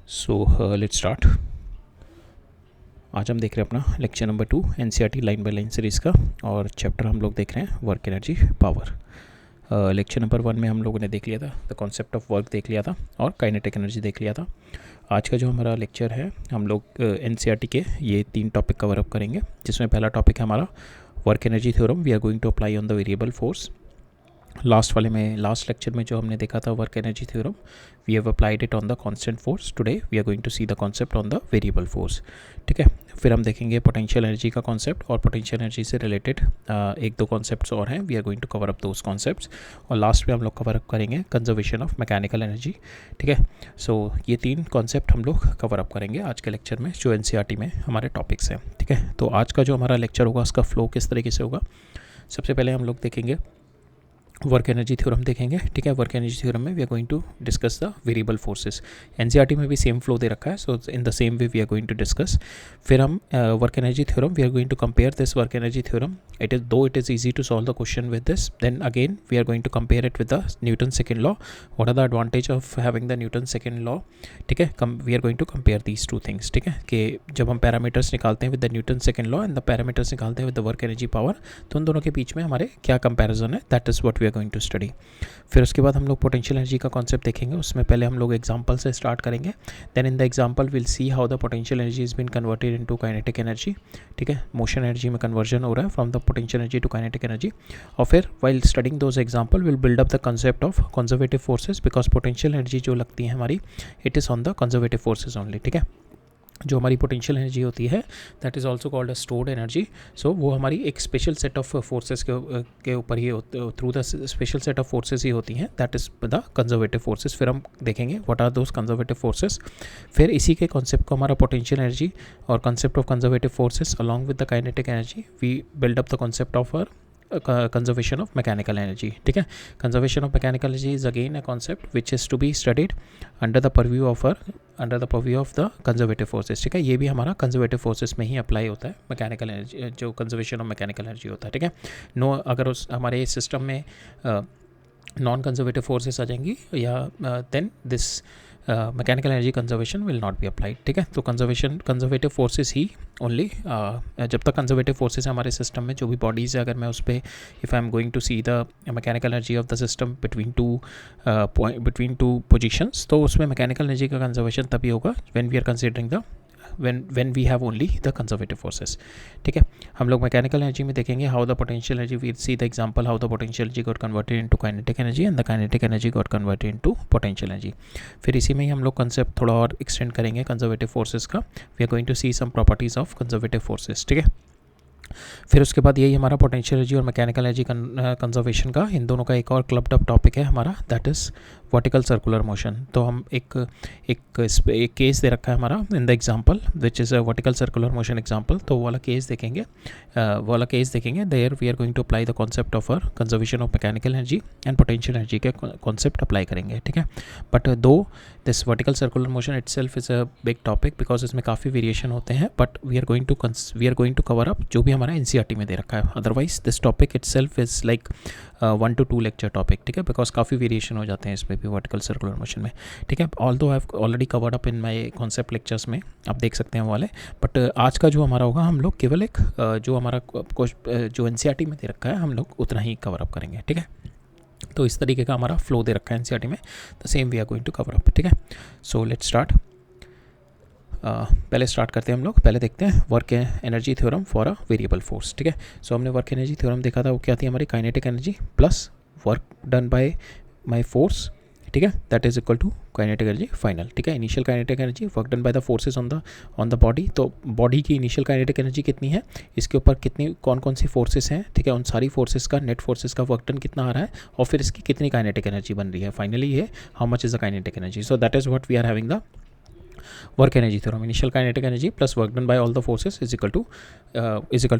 So let's start. आज हम देख रहे हैं अपना lecture number 2 NCERT line by line series का, और चैप्टर हम लोग देख रहे हैं work energy power. Lecture number 1 में हम लोगों ने देख लिया था द कॉन्सेप्ट ऑफ वर्क देख लिया था और काइनेटिक एनर्जी देख लिया था। आज का जो हमारा लेक्चर है हम लोग एनसीईआरटी के ये 3 टॉपिक कवर अप करेंगे, जिसमें पहला टॉपिक है हमारा work energy theorem we are going to apply on the variable force. Last lecture में जो हमने देखा था work energy theorem, we have applied it on the constant force. Today we are going to see the concept on the variable force. ठीक है, फिर हम देखेंगे पोटेंशियल एनर्जी का कॉन्सेप्ट, और पोटेंशियल एनर्जी से रिलेटेड एक दो कॉन्सेप्ट्स और हैं, we are going to cover up those concepts. और लास्ट में हम लोग कवर अप करेंगे कंजर्वेशन ऑफ मैकेनिकल एनर्जी। ठीक है, सो ये 3 कॉन्सेप्ट हम लोग कवर अप करेंगे आज के लेक्चर में, जो एनसीईआरटी में हमारे टॉपिक्स हैं। ठीक है, तो आज का जो हमारा लेक्चर होगा उसका फ्लो किस तरीके से होगा। सबसे पहले हम लोग देखेंगे वर्क एनर्जी थ्योरम देखेंगे। ठीक है, वर्क एनर्जी थ्योरम में we are going to discuss the variable forces. NCERT में भी सेम फ्लो दे रखा है, so in the same way we are going to discuss. फिर हम work energy theorem, we are going to compare this work energy theorem. It is easy to solve the question with this, then again we are going to compare it with the Newton second law. What are the advantage of having the Newton second law. ठीक है, we are going to compare these 2 things. ठीक है, कि जब हम parameters निकालते हैं with the Newton second law and the parameters निकालते हैं with the work energy power, तो उन दोनों के बीच में हमारे क्या कंपैरिजन है, that is what we are going to study. फिर उसके बाद हम लोग पोटेंशियल एनर्जी का कॉन्सेप्ट देखेंगे। उसमें पहले हम लोग एग्जांपल से स्टार्ट करेंगे, then in the example will see how the potential energy is been converted into kinetic energy. ठीक है, मोशन एनर्जी में कन्वर्जन हो रहा है from the potential energy to kinetic energy. और फिर while studying those example will build up the concept of conservative forces, because potential energy जो लगती है हमारी, it is on the conservative forces only. ठीक है, जो हमारी पोटेंशियल एनर्जी होती है that is also called a stored energy. So वो हमारी एक स्पेशल सेट ऑफ फोर्सेस के ऊपर ही, through the special set of forces ही होती हैं, that is the conservative forces. फिर हम देखेंगे what are those conservative forces. फिर इसी के कॉन्सेप्ट को हमारा पोटेंशियल एनर्जी और concept of conservative forces along with the kinetic energy, we build up the concept of conservation of mechanical energy. ठीक है, conservation of mechanical energy is again a concept which is to be studied under the purview of the conservative forces. ठीक है, ये भी हमारा conservative forces में ही apply होता है, मैकेनिकल एनर्जी जो conservation of mechanical energy होता है। ठीक है, नो अगर उस हमारे सिस्टम में नॉन कंजर्वेटिव फोर्सेस आ जाएंगी या then this mechanical energy conservation will not be applied. ठीक है, तो कंजर्वेटिव फोर्सेस ही ओनली, जब तक कंजर्वेटिव फोर्सेस है हमारे सिस्टम में, जो भी बॉडीज़ है, अगर मैं उस पर if I am going to see the mechanical energy of the system between two positions, तो उसमें मैकेनिकल एनर्जी का कंजर्वेशन तभी होगा when we are considering the when we have only the conservative forces. ठीक है, हम लोग मैकेनिकल एनर्जी में देखेंगे how the potential energy, we see the example how the potential energy got converted into kinetic energy and the kinetic energy got converted into potential energy. फिर इसी में ही हम लोग कंसेप्ट थोड़ा और एक्सटेंड करेंगे कंजर्वेटिव फोर्सेस का। We are going to see some properties of conservative forces. ठीक है, फिर उसके बाद यही हमारा पोटेंशियल एनर्जी और मैकेनिकल एनर्जी कंजर्वेशन का, इन दोनों का एक और क्लब्ड अप टॉपिक है हमारा, that is vertical circular motion. तो हम एक केस दे रखा है हमारा in the example which is a vertical circular motion example, तो वो वाला केस देखेंगे there we are going to apply the concept of our conservation of mechanical energy and potential energy के कॉन्सेप्ट अप्लाई करेंगे। ठीक है, but though this vertical circular motion itself is a big topic, because इसमें काफ़ी variation होते हैं, but we are going to cover up जो भी हमारा एनसीईआरटी में दे रखा है। Otherwise this topic itself is like 1 to 2 lecture topic. ठीक है, बिकॉज काफ़ी वेरिएशन हो जाते हैं इसमें भी वर्टिकल सर्कुलर मोशन में। ठीक है, although I have already covered up in my concept lectures में, आप देख सकते हैं वो वाले, बट आज का जो हमारा होगा हम लोग केवल एक जो हमारा जो एनसीईआरटी में दे रखा है हम लोग उतना ही कवर अप करेंगे। ठीक है, तो इस तरीके का हमारा फ्लो दे रखा है एनसीईआरटी में, the same we are going to cover up. ठीक है, सो लेट्स स्टार्ट। पहले स्टार्ट करते हैं हम लोग, पहले देखते हैं work energy theorem for a variable force. ठीक है, सो हमने वर्क एनर्जी थ्योरम देखा था, वो क्या थी हमारी, kinetic energy plus work done by my force. ठीक है, that is equal to kinetic energy final. ठीक है, initial kinetic energy work done by the forces on the body, तो बॉडी की इनिशियल काइनेटिक एनर्जी कितनी है, इसके ऊपर कितनी कौन सी फोर्सेस हैं। ठीक है, उन सारी फोर्सेस का नेट फोर्सेस का वर्क डन कितना आ रहा है, और फिर इसकी कितनी काइनेटिक एनर्जी बन रही है, फाइनली ये how much is the kinetic energy. So that is what we are having the work energy theorem, initial kinetic energy plus work done by all the forces is equal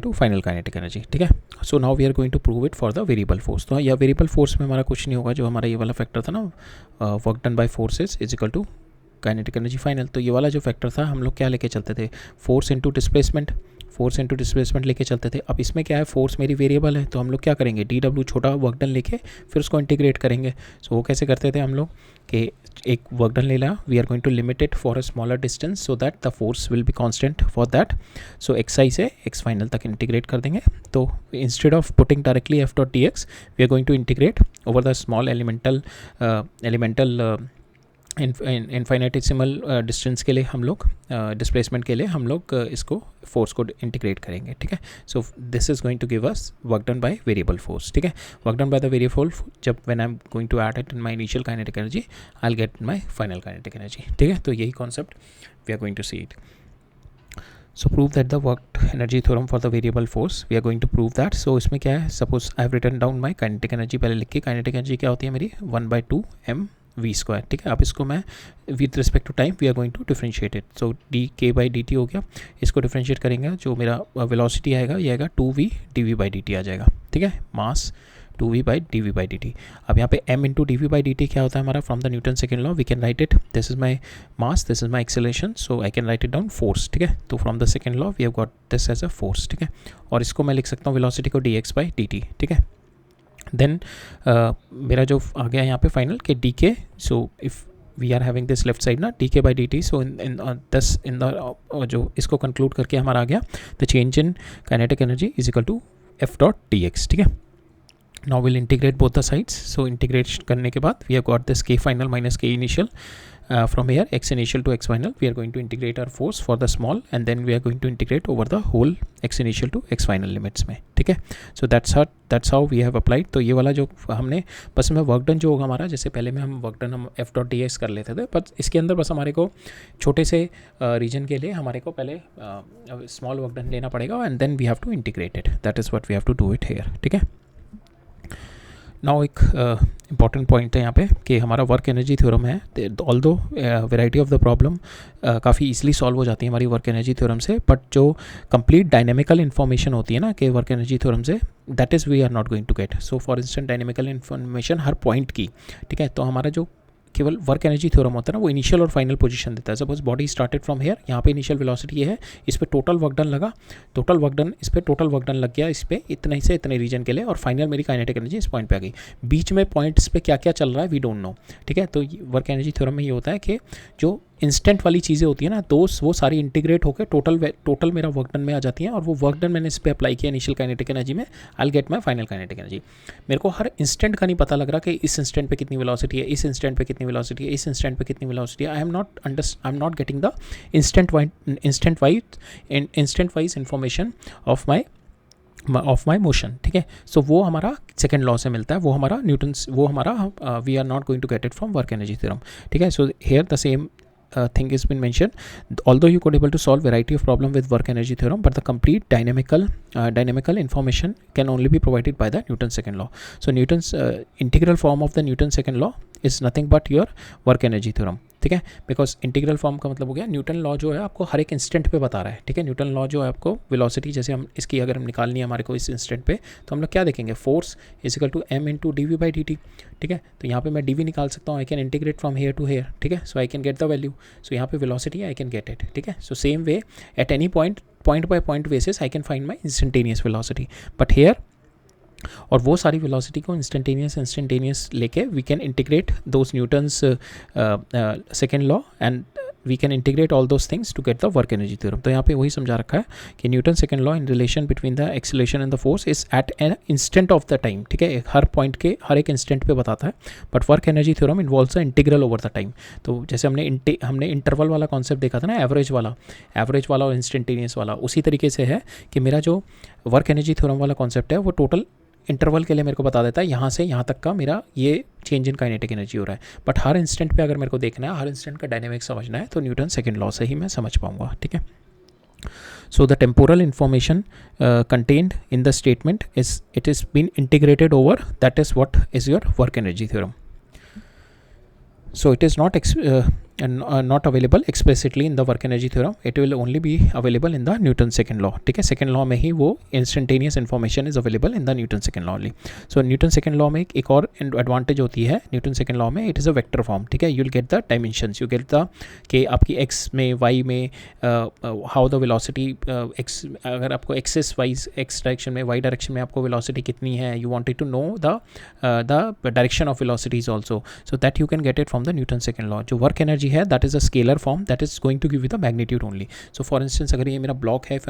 to final kinetic energy. ठीक है, so now we are going to prove it for the variable force. तो यह variable force में हमारा कुछ नहीं होगा, जो हमारा ये वाला फैक्टर था ना, work done by forces is equal to kinetic energy final, तो ये वाला जो फैक्टर था हम लोग क्या लेके चलते थे, force into displacement. Force into displacement लेके चलते थे। अब इसमें क्या है, फोर्स मेरी वेरिएबल है, तो हम लोग क्या करेंगे, डी डब्ल्यू छोटा वर्क डन लेके फिर उसको इंटीग्रेट करेंगे। सो वो कैसे करते थे हम लोग कि एक वर्क डन ले लिया, we are going to limit it for a smaller distance so that the force will be constant for that. So x i से एक्स फाइनल तक इंटीग्रेट कर देंगे। तो instead of putting directly F dot D x, we are going to integrate over the small elemental infinitesimal distance के लिए हम लोग displacement के लिए हम लोग इसको फोर्स को इंटीग्रेट करेंगे। ठीक है, so this is going to give us work done by variable force. ठीक है, work done by the variable, जब when I am going to add it in my initial kinetic energy, I will get my final kinetic energy. ठीक है, तो यही concept we are going to see it. So prove that the work energy theorem for the variable force, we are going to prove that. So इसमें क्या है, suppose I have written down my kinetic energy, पहले लिख के kinetic energy क्या होती है मेरी 1/2 mv स्क्वायर। ठीक है, अब इसको मैं with respect to time we are going to differentiate it. So d K by d t हो गया, इसको डिफ्रेंशिएट करेंगे, जो मेरा वेलोसिटी आएगा ये आएगा 2v dv by d t आ जाएगा। ठीक है, mass 2v by d by d t. अब यहाँ पे m into d v by d t क्या होता है हमारा, from the Newton second law we can write it, this is my mass, this is my acceleration, so I can write it down force. ठीक है, तो from the second law we have got this as a force. ठीक है, और इसको मैं लिख सकता हूँ वेलोसिटी को D x by d t. ठीक है, देन मेरा जो आ गया यहाँ पे final K d K, so if we are having this left side ना d K by d t, so in this in the जो इसको कंक्लूड करके हमारा आ गया the change in kinetic energy is equal to F dot D x. ठीक है, now we'll integrate both the sides. So integrate करने के बाद we have got this k final minus k initial from here, x initial to x final. We are going to integrate our force for the small and then we are going to integrate over the whole x initial to x final limits में। ठीक है, so that's how we have applied। तो ये वाला जो हमने बस में वर्क डन जो होगा हमारा, जैसे पहले में हम वर्क डन हम एफ डॉट डी एक्स कर लेते थे, पर इसके अंदर बस हमारे को छोटे से रीजन के लिए हमारे को पहले स्मॉल वर्क डन लेना पड़ेगा and then we have to integrate it, that is what we have to do it here. ठीक है, नाउ एक इम्पॉर्टेंट पॉइंट है यहाँ पे कि हमारा वर्क एनर्जी थ्योरम है, although variety of the problem काफ़ी ईजिली सॉल्व हो जाती है हमारी वर्क एनर्जी थ्योरम से, बट जो कंप्लीट डायनेमिकल इन्फॉर्मेशन होती है ना कि वर्क एनर्जी थ्योरम से, that is we are not going to get. So for instant dynamical information हर पॉइंट की, ठीक है, तो हमारा जो केवल वर्क एनर्जी थ्योरम होता है ना वो इनिशियल और फाइनल पोजीशन देता है। Suppose body started from here, यहाँ पे इनिशियल वेलोसिटी ये है, इस पे टोटल वर्क डन लगा, टोटल वर्क डन इस पे टोटल वर्क डन लग गया इस पे इतने से इतने रीजन के लिए, और फाइनल मेरी काइनेटिक एनर्जी इस पॉइंट पे आ गई। बीच में पॉइंट्स पे क्या क्या चल रहा है वी डोंट नो। ठीक है, तो वर्क एनर्जी थ्योरम में ये होता है कि जो इंस्टेंट वाली चीज़ें होती है ना, तो वो सारी इंटीग्रेट होकर टोटल मेरा वर्क डन में आ जाती हैं, और वो वर्क डन मैंने इस पर अप्लाई किया इनिशियल काइनेटिक एनर्जी में, आई will get my final kinetic energy. मेरे को हर इंस्टेंट का नहीं पता लग रहा कि इस इंस्टेंट पे कितनी वेलोसिटी है, इस इंस्टेंट पे कितनी वेलोसिटी है, इस इंस्टेंट पे कितनी वेलोसिटी है। I am not getting the instant wise information of my motion. ठीक है, सो वो हमारा सेकेंड लॉ से मिलता है, वो हमारा we are not going to get it from work energy theorem. ठीक है, so here the same thing has been mentioned, although you could able to solve variety of problem with work energy theorem, but the complete dynamical information can only be provided by the Newton's second law. So Newton's integral form of the Newton's second law is nothing but your work energy theorem. ठीक है, because integral form का मतलब हो गया Newton law जो है आपको हर एक इंस्टेंट पे बता रहा है। ठीक है, न्यूटन लॉ जो है आपको वेलोसिटी, जैसे हम इसकी अगर हम निकालनी है हमारे को इस इंस्टेंट पे, तो हम लोग क्या देखेंगे, force is equal to m into d v by d t. ठीक है, तो यहाँ पे मैं डी वी निकाल सकता हूँ, I can integrate from here to here. ठीक है, so I can get the value, so यहाँ पे velocity I can get it. ठीक है, so same way at any point by point basis I can find my instantaneous velocity, but here और वो सारी velocity को इंस्टेंटेनियस लेके we can integrate those Newton's second law and we can integrate all those things to get the work energy theorem. तो यहाँ पे वही समझा रखा है कि Newton second law in relation between the acceleration and the force is at an instant of the time. ठीक है, हर पॉइंट के हर एक इंस्टेंट पे बताता है, but work energy theorem involves a integral over the time. तो जैसे हमने इंटरवल वाला कॉन्सेप्ट देखा था ना, एवरेज वाला और इंस्टेंटेनियस वाला, उसी तरीके से है कि मेरा जो वर्क एनर्जी थ्योरम वाला कॉन्सेप्ट है वो टोटल इंटरवल के लिए मेरे को बता देता है यहाँ से यहाँ तक का मेरा ये चेंज इन काइनेटिक एनर्जी हो रहा है, बट हर इंस्टेंट पे अगर मेरे को देखना है, हर इंस्टेंट का डायनेमिक्स समझना है, तो न्यूटन सेकेंड लॉ से ही मैं समझ पाऊंगा। ठीक है, so the temporal information contained in the statement it is been integrated over, that is what is your work energy theorem. So it is not not available explicitly in the work energy theorem, it will only be available in the Newton second law. ठीक है, second law में ही वो instantaneous information is available in the Newton second law only. So Newton second law में एक और advantage होती है न्यूटन सेकंड लॉ में, it is a vector form. ठीक है, you will get the dimensions, you get the कि आपकी एक्स में वाई में हाउ द वेलोसिटी एक्स, अगर आपको एक्सिस वाइज एक्स डायरेक्शन में वाई डायरेक्शन में आपको वेलोसिटी कितनी है, you wanted to know the direction of velocities also, so that you can get it from the Newton second law. जो work energy है that is a scalar form that is going to give you the magnitude only. So for instance अगर ये मेरा block है, if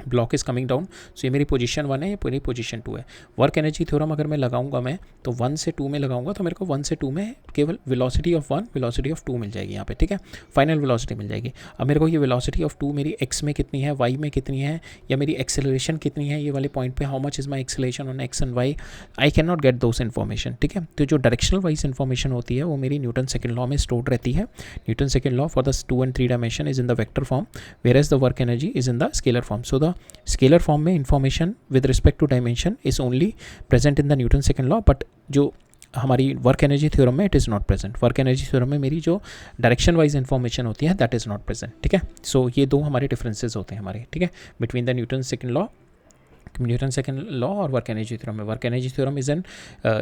block is coming down, so ये मेरी position 1 है, ये पूरी पोजीशन 2 है. वर्क एनर्जी थ्योरम अगर मैं लगाऊंगा मैं तो 1 से 2 में लगाऊंगा तो मेरे को 1 से 2 में केवल वेलोसिटी ऑफ 1 वेलोसिटी ऑफ 2 मिल जाएगी यहाँ पे. ठीक है, फाइनल वेलोसिटी मिल जाएगी. अब मेरे को ये वेलोसिटी ऑफ 2 मेरी एक्स में कितनी है, वाई में कितनी है, या मेरी एक्सेलरेशन कितनी है ये वाले पॉइंट पे, how much is my acceleration on x and y, I can not get those information. ठीक है, तो जो डायरेक्शनल वाइज इन्फॉर्मेशन होती है वो मेरी न्यूटन सेकंड लॉ में स्टोर्ड रहती है. Newton second law for the 2 and 3 dimension is in the vector form, whereas the work energy is in the scalar form. So the scalar form में information with respect to dimension is only present in the Newton second law, but जो हमारी work energy theorem में it is not present. Work energy theorem में मेरी जो direction wise information होती है that is not present. ठीक है, सो ये दो हमारे डिफरेंसेस होते हैं हमारे. ठीक है, between the Newton second law और वर्क एनर्जी थ्योरम में. वर्क एनर्जी थ्योरम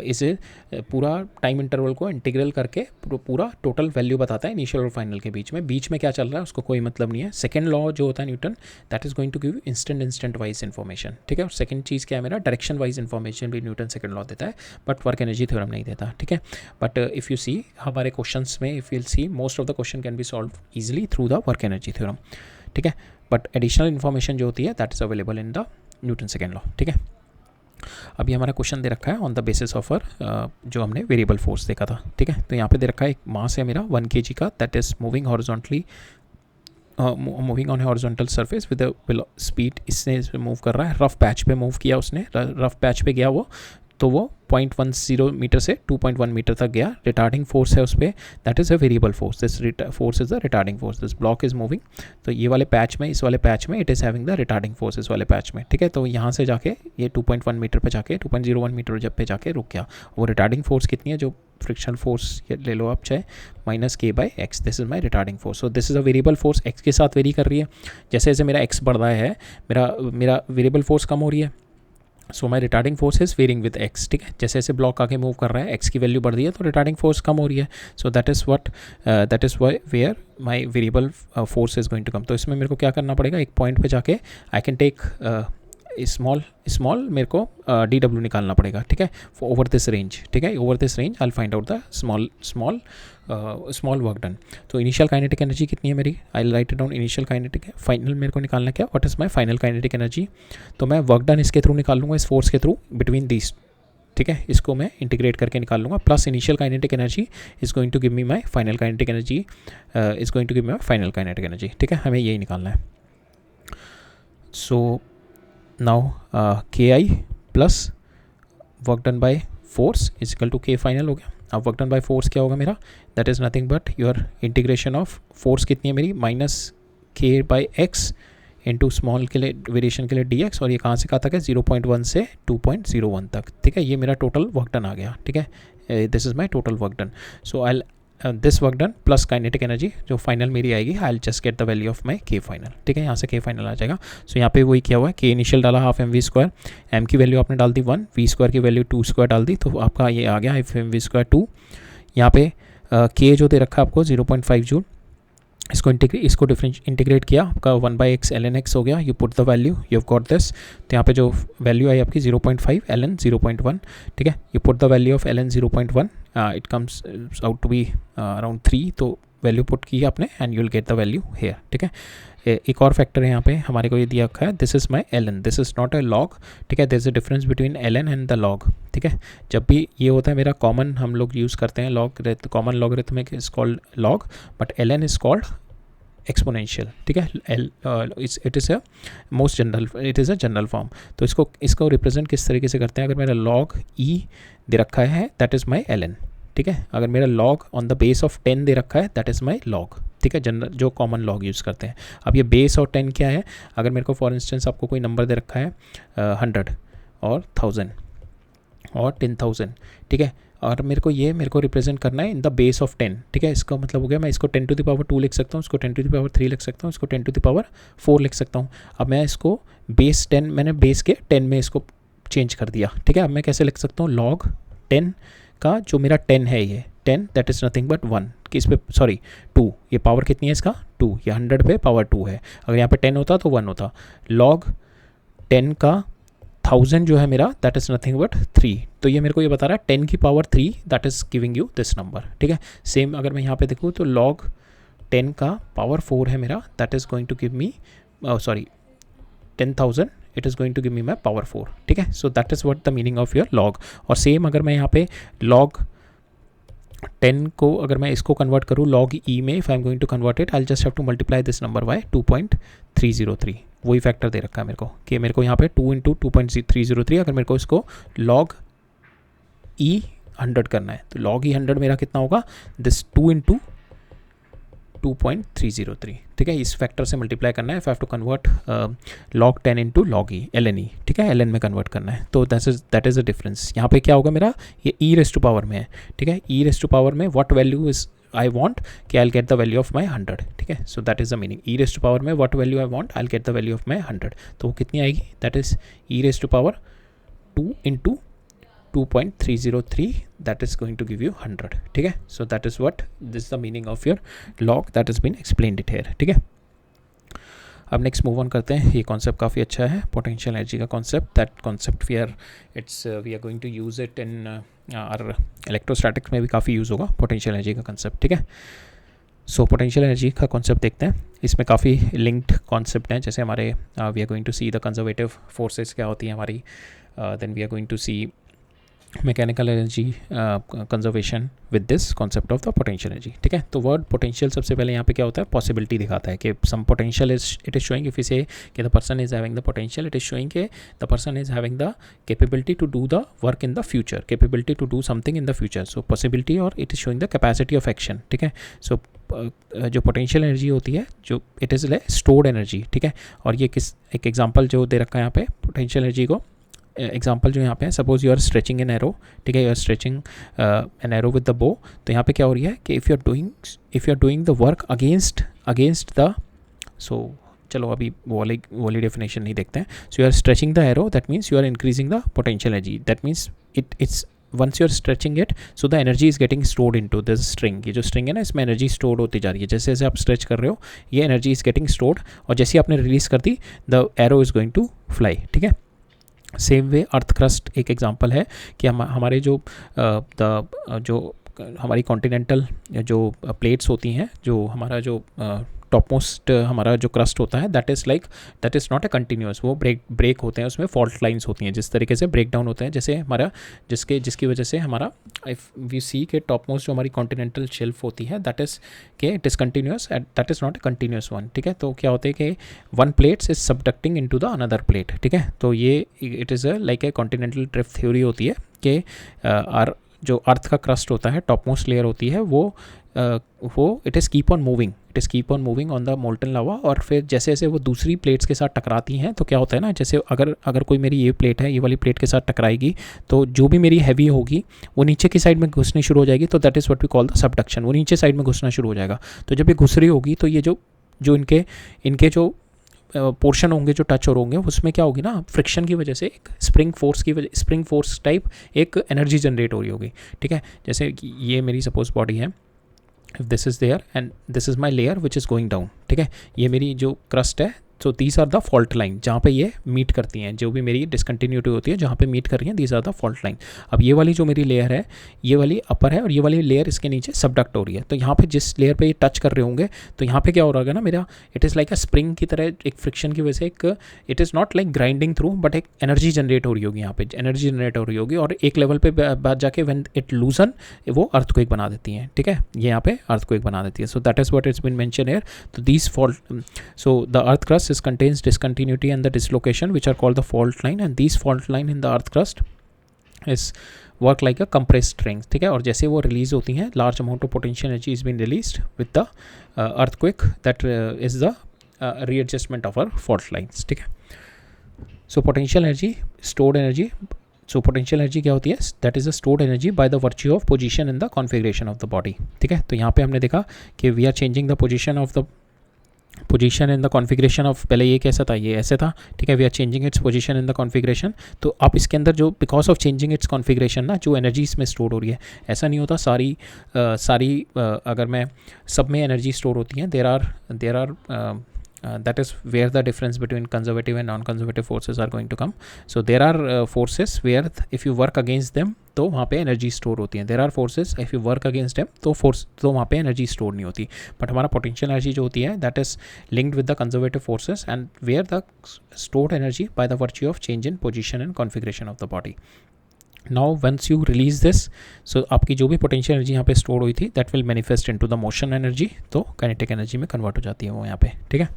इसे पूरा टाइम इंटरवल को इंटीग्रल करके पूरा टोटल वैल्यू बताता है इनिशियल और फाइनल के बीच में क्या चल रहा है उसको कोई मतलब नहीं है. सेकंड लॉ जो होता है Newton, that is going to give instant wise information. ठीक है, और सेकंड चीज़ क्या है, मेरा डायरेक्शन वाइज इन्फॉर्मेशन भी न्यूटन सेकंड लॉ देता है, बट वर्क एनर्जी थ्योरम नहीं देता. ठीक है, बट इफ़ यू सी हमारे क्वेश्चन में, if you see most of the question can be solve easily through the work energy theorem. ठीक है, बट एडिशनल इन्फॉर्मेशन जो होती है that is available in the Newton second law. ठीक है, अभी हमारा क्वेश्चन दे रखा है ऑन द बेसिस ऑफ जो हमने वेरिएबल फोर्स देखा था. ठीक है, तो यहाँ पे दे रखा है एक मास है मेरा 1 kg का, that is moving horizontally, moving on horizontal surface with speed, इसने मूव कर रहा है, रफ पैच पे मूव किया उसने, रफ पैच पे गया वो, तो वो 0.10 मीटर से 2.1 मीटर तक गया. रिटार्डिंग फोर्स है उस पर, that is a variable force. This force is the retarding force. This block is moving, तो ये वाले पैच में, इस वाले पैच में it is having the retarding force इस वाले पैच में. ठीक है, तो यहाँ से जाके ये 2.1 मीटर पे जाके 2.01 मीटर जब पे जाके रुक गया. वो रिटार्डिंग फोर्स कितनी है, जो फ्रिक्शनल फोर्स ले लो आप चाहे, -k/x, this is my retarding force. So this is a variable force, x के साथ वेरी कर रही है. जैसे जैसे मेरा एक्स बढ़ रहा है, मेरा वेरिएबल फोर्स कम हो रही है. So my retarding force is varying with x. ठीक है, जैसे जैसे ब्लॉक आगे मूव कर रहा है, एक्स की वैल्यू बढ़ रही है तो रिटार्डिंग फोर्स कम हो रही है. So that is where my variable force is going to come. तो इसमें मेरे को क्या करना पड़ेगा, एक पॉइंट पे जाके आई कैन टेक स्मॉल मेरे को DW निकालना पड़ेगा. ठीक है, ओवर दिस रेंज. ठीक है, over this range I will find out the small work done. तो इनिशियल काइनेटिक एनर्जी कितनी है मेरी, I will write it down. Initial kinetic है, फाइनल मेरे को निकालना क्या, what is my final kinetic energy. तो मैं वर्क डन इसके थ्रू निकाल लूँगा, इस फोर्स के थ्रू बिटवीन दीज. ठीक है, इसको मैं इंटीग्रेट करके निकाल लूँगा, plus initial kinetic energy is going to give me my final kinetic energy, is going to give me my final kinetic energy. ठीक है, हमें यही निकालना है. So now KI plus work done by force is equal to K final हो गया. अब work done by force क्या होगा मेरा, that is nothing but your integration of force कितनी है मेरी, -k/x इंटू स्मॉल के लिए वेरिएशन के लिए dx, और ये कहाँ से कहाँ तक है, 0.1 से 2.01 तक. ठीक है, ये मेरा टोटल वर्क डन आ गया. ठीक है, this is my total work done. So I this work done plus kinetic energy जो फाइनल मेरी आएगी, I will just get the value of my K final. ठीक है, यहाँ से K फाइनल आ जाएगा. सो यहाँ पे वही किया हुआ है, K इनिशियल डाला ½ mv², m की वैल्यू आपने डाल दी 1, v² की वैल्यू 2² डाल दी, तो आपका ये आ गया mv² 2. यहाँ पे K जो दे रखा है आपको 0.5 जूल, इसको इंटीग्रेट किया, आपका 1/x ln x हो गया. You put the value, you have got this. तो यहाँ पे जो वैल्यू आई आपकी 0.5 ln 0.1. ठीक है, you put the value of ln 0.1, it comes out to be around 3. तो वैल्यू पुट की आपने and you will get the value here. ठीक है, एक और फैक्टर है यहाँ पे हमारे को ये दिया रखा है, this is my ln, this is not a log. ठीक है, this is a difference between ln and the log. ठीक है, जब भी ये होता है मेरा कॉमन हम लोग यूज़ करते हैं log, common logarithmic is called log, but ln is called exponential. ठीक है, it is a most general, it is a general form. तो इसको रिप्रेजेंट किस तरीके से करते हैं, अगर मेरा log e दे रखा है दैट इज़ माई ln. ठीक है, अगर मेरा log on the base of 10 दे रखा है दैट इज़ माई log. ठीक है, जनरल जो कॉमन log यूज़ करते हैं. अब ये बेस और 10 क्या है, अगर मेरे को फॉर इंस्टेंस आपको कोई नंबर दे रखा है 100 और 1000 और 10,000. ठीक है, और मेरे को रिप्रेजेंट करना है इन द बेस ऑफ 10, ठीक है। इसका मतलब हो गया मैं इसको 10⁻² लिख सकता हूँ, इसको 10⁻³ लिख सकता हूँ, इसको 10⁻4 लिख सकता हूँ। अब मैं इसको बेस 10, मैंने बेस के 10 में इसको चेंज कर दिया, ठीक है। अब मैं कैसे लिख सकता हूँ, log 10 का जो मेरा 10 है, ये 10 दैट इज़ नथिंग बट 1, किस पे, सॉरी 2, ये पावर कितनी है इसका 2, ये 100 पे पावर 2 है। अगर यहाँ पे 10 होता तो 1 होता। log 10 का 1000 जो है मेरा दैट इज़ नथिंग बट 3, तो ये मेरे को ये बता रहा है 10 की power 3 that is giving you this number, ठीक है। सेम अगर मैं यहाँ पे देखूँ तो log 10 का पावर 4 है मेरा, that is going to give me, sorry 10,000, it is going to give me my power 4, ठीक है। So that is what the meaning of your log। और सेम अगर मैं यहाँ पे log 10 को अगर मैं इसको कन्वर्ट करूँ log e में, if I am going to convert it, I just have to multiply this number by 2.303, वही फैक्टर दे रखा है मेरे को कि मेरे को यहाँ पे 2 × 2.303, अगर मेरे को इसको log e 100 करना है तो log e 100 मेरा कितना होगा, दिस 2 × 2.303, ठीक है। इस फैक्टर से मल्टीप्लाई करना है, if I have to convert log 10 × log e, ln e, ठीक है, ln में कन्वर्ट करना है। तो दैट इज़ द डिफरेंस। यहाँ पे क्या होगा मेरा, ये e रेज़ टू पावर में है, ठीक है। e रेज़ टू पावर में what value is I want कि I get the value of my 100, ठीक है। So that is the meaning, e raise to power में what value I want I get the value of my 100, तो वो कितनी आएगी, that is e raise to power 2 × 2.303, that is going to give you 100, ठीक है। so that is what this is the meaning of your log that has been explained it here, ठीक है। अब next move on करते हैं। ये concept काफ़ी अच्छा है, पोटेंशियल एनर्जी का concept, that concept we are going to use it in our electrostatics में भी काफ़ी यूज़ होगा पोटेंशियल एनर्जी का कॉन्सेप्ट, ठीक है। सो पोटेंशियल एनर्जी का कॉन्सेप्ट देखते हैं, इसमें काफ़ी लिंक्ड कॉन्सेप्ट हैं, जैसे हमारे we are going to see the conservative forces क्या होती हैं हमारी, then we are going to see mechanical energy conservation with this concept of the potential energy, ठीक है। तो वर्ड पोटेंशियल सबसे पहले यहाँ पे क्या होता है, पॉसिबिलिटी दिखाता है कि some potential is, it is showing if you say कि the person is having the potential, it is showing के the person is having the capability to do the work in the future, capability to do something in the future. So possibility और it is showing the capacity of action, ठीक है। सो जो potential energy होती है, जो it is stored energy, ठीक है। और ये किस एक एग्जांपल जो दे रखा है यहाँ पे पोटेंशियल एनर्जी को, एग्जाम्पल जो यहाँ पे है, suppose you are stretching an arrow, ठीक है, you are stretching an arrow with the bow, तो यहाँ पे क्या हो रही है कि if you are doing the work against the, so चलो अभी वो वाली डेफिनेशन नहीं देखते हैं। So you are stretching the arrow, that means you are increasing the potential energy, that means it's once you are stretching it, so the energy is getting stored into this string. ये जो string है ना, इसमें energy stored होती जा रही है, जैसे जैसे आप स्ट्रेच कर रहे हो ये एनर्जी इज गेटिंग स्टोर्ड, और जैसे आपने रिलीज कर दी the arrow is going to fly, ठीक है। सेम वे अर्थ क्रस्ट एक एग्जांपल है कि हमारे जो हमारी कॉन्टिनेंटल जो प्लेट्स होती हैं, जो हमारा जो टॉप मोस्ट हमारा जो क्रस्ट होता है, that is not a continuous, वो ब्रेक होते हैं, उसमें फॉल्ट लाइंस होती हैं, जिस तरीके से ब्रेक डाउन होते हैं, जैसे हमारा जिसकी वजह से हमारा इफ़ वी सी के टॉप मोस्ट जो हमारी कॉन्टिनेंटल शेल्फ होती है, दैट इज़ के it is continuous and that is not a continuous one, ठीक है। तो क्या होता है कि one plates is subducting into the another plate, ठीक है। तो ये it is like a continental drift theory होती है कि जो अर्थ का क्रस्ट होता है, टॉप मोस्ट लेयर होती है, वो it is keep on moving on the molten lava, और फिर जैसे जैसे वो दूसरी प्लेट्स के साथ टकराती हैं, तो क्या होता है ना, जैसे अगर कोई मेरी ये प्लेट है, ये वाली प्लेट के साथ टकराएगी, तो जो भी मेरी हैवी होगी वो नीचे की साइड में घुसनी शुरू हो जाएगी, तो that is what we call the subduction, वो नीचे साइड में घुसना शुरू हो जाएगा। तो जब ये घुस रही होगी, तो ये जो इनके जो पोर्शन होंगे जो टच हो होंगे, उसमें क्या होगी ना, फ्रिक्शन की वजह से एक स्प्रिंग फोर्स टाइप एक एनर्जी जनरेट हो रही होगी, ठीक है। जैसे ये मेरी सपोज बॉडी है, if this is there and this is my layer which is going down, ठीक है। ये मेरी जो क्रस्ट है, so these are the fault line, जहाँ पे ये मीट करती हैं, जो भी मेरी डिसकंटिन्यूटी होती है जहाँ पे मीट कर रही हैं, these are the fault line. अब ये वाली जो मेरी लेयर है, ये वाली अपर है, और ये वाली लेयर इसके नीचे सबडक्ट हो रही है, तो यहाँ पे जिस लेयर पे ये टच कर रहे होंगे, तो यहाँ पे क्या हो रहा है ना, मेरा it is like a spring की तरह, एक फ्रिक्शन की वजह से एक it is not like grinding through, but एक एनर्जी जनरेट हो रही होगी, यहाँ पे एनर्जी जनरेट हो रही होगी, और एक लेवल पे बाद जाके व्हेन इट लूजन, वो अर्थक्वेक बना देती हैं, ठीक है, ये यहाँ पे अर्थक्वेक बना देती है। So that is what it's been mention here. तो these fault, so the earth crust is contains discontinuity and the dislocation, which are called the fault line, and these fault line in the earth crust is work like a compressed strings, ठीक है। और जैसे वो release होती हैं, large amount of potential energy is being released with the earthquake, that is the readjustment of our fault lines, ठीक है। So potential energy, stored energy, so potential energy क्या होती है, that is a stored energy by the virtue of position in the configuration of the body. ठीक है, तो यहाँ पे हमने देखा कि we are changing the position of the position in the configuration of, पहले ये कैसा था, ये ऐसे था। ठीक है, we are changing its position in the configuration. तो आप इसके अंदर जो because of changing it's configuration ना, जो एनर्जी इसमें स्टोर हो रही है, ऐसा नहीं होता सारी अगर मैं सब में एनर्जी स्टोर होती हैं, there are that is where the difference between conservative and non-conservative forces are going to come. So there are forces where if you work against them तो वहाँ पे एनर्जी स्टोर होती है. there are forces if you work against them तो वहाँ पे energy store नहीं होती. बट हमारा पोटेंशियल एनर्जी जो होती है that is linked with the conservative forces and where the stored energy by the virtue of change in position and configuration of the body. Now once you release this, so आपकी जो भी potential energy यहाँ पे store हुई थी that will manifest into the motion energy, तो kinetic energy में convert हो जाती है वो यहाँ पे. ठीक है,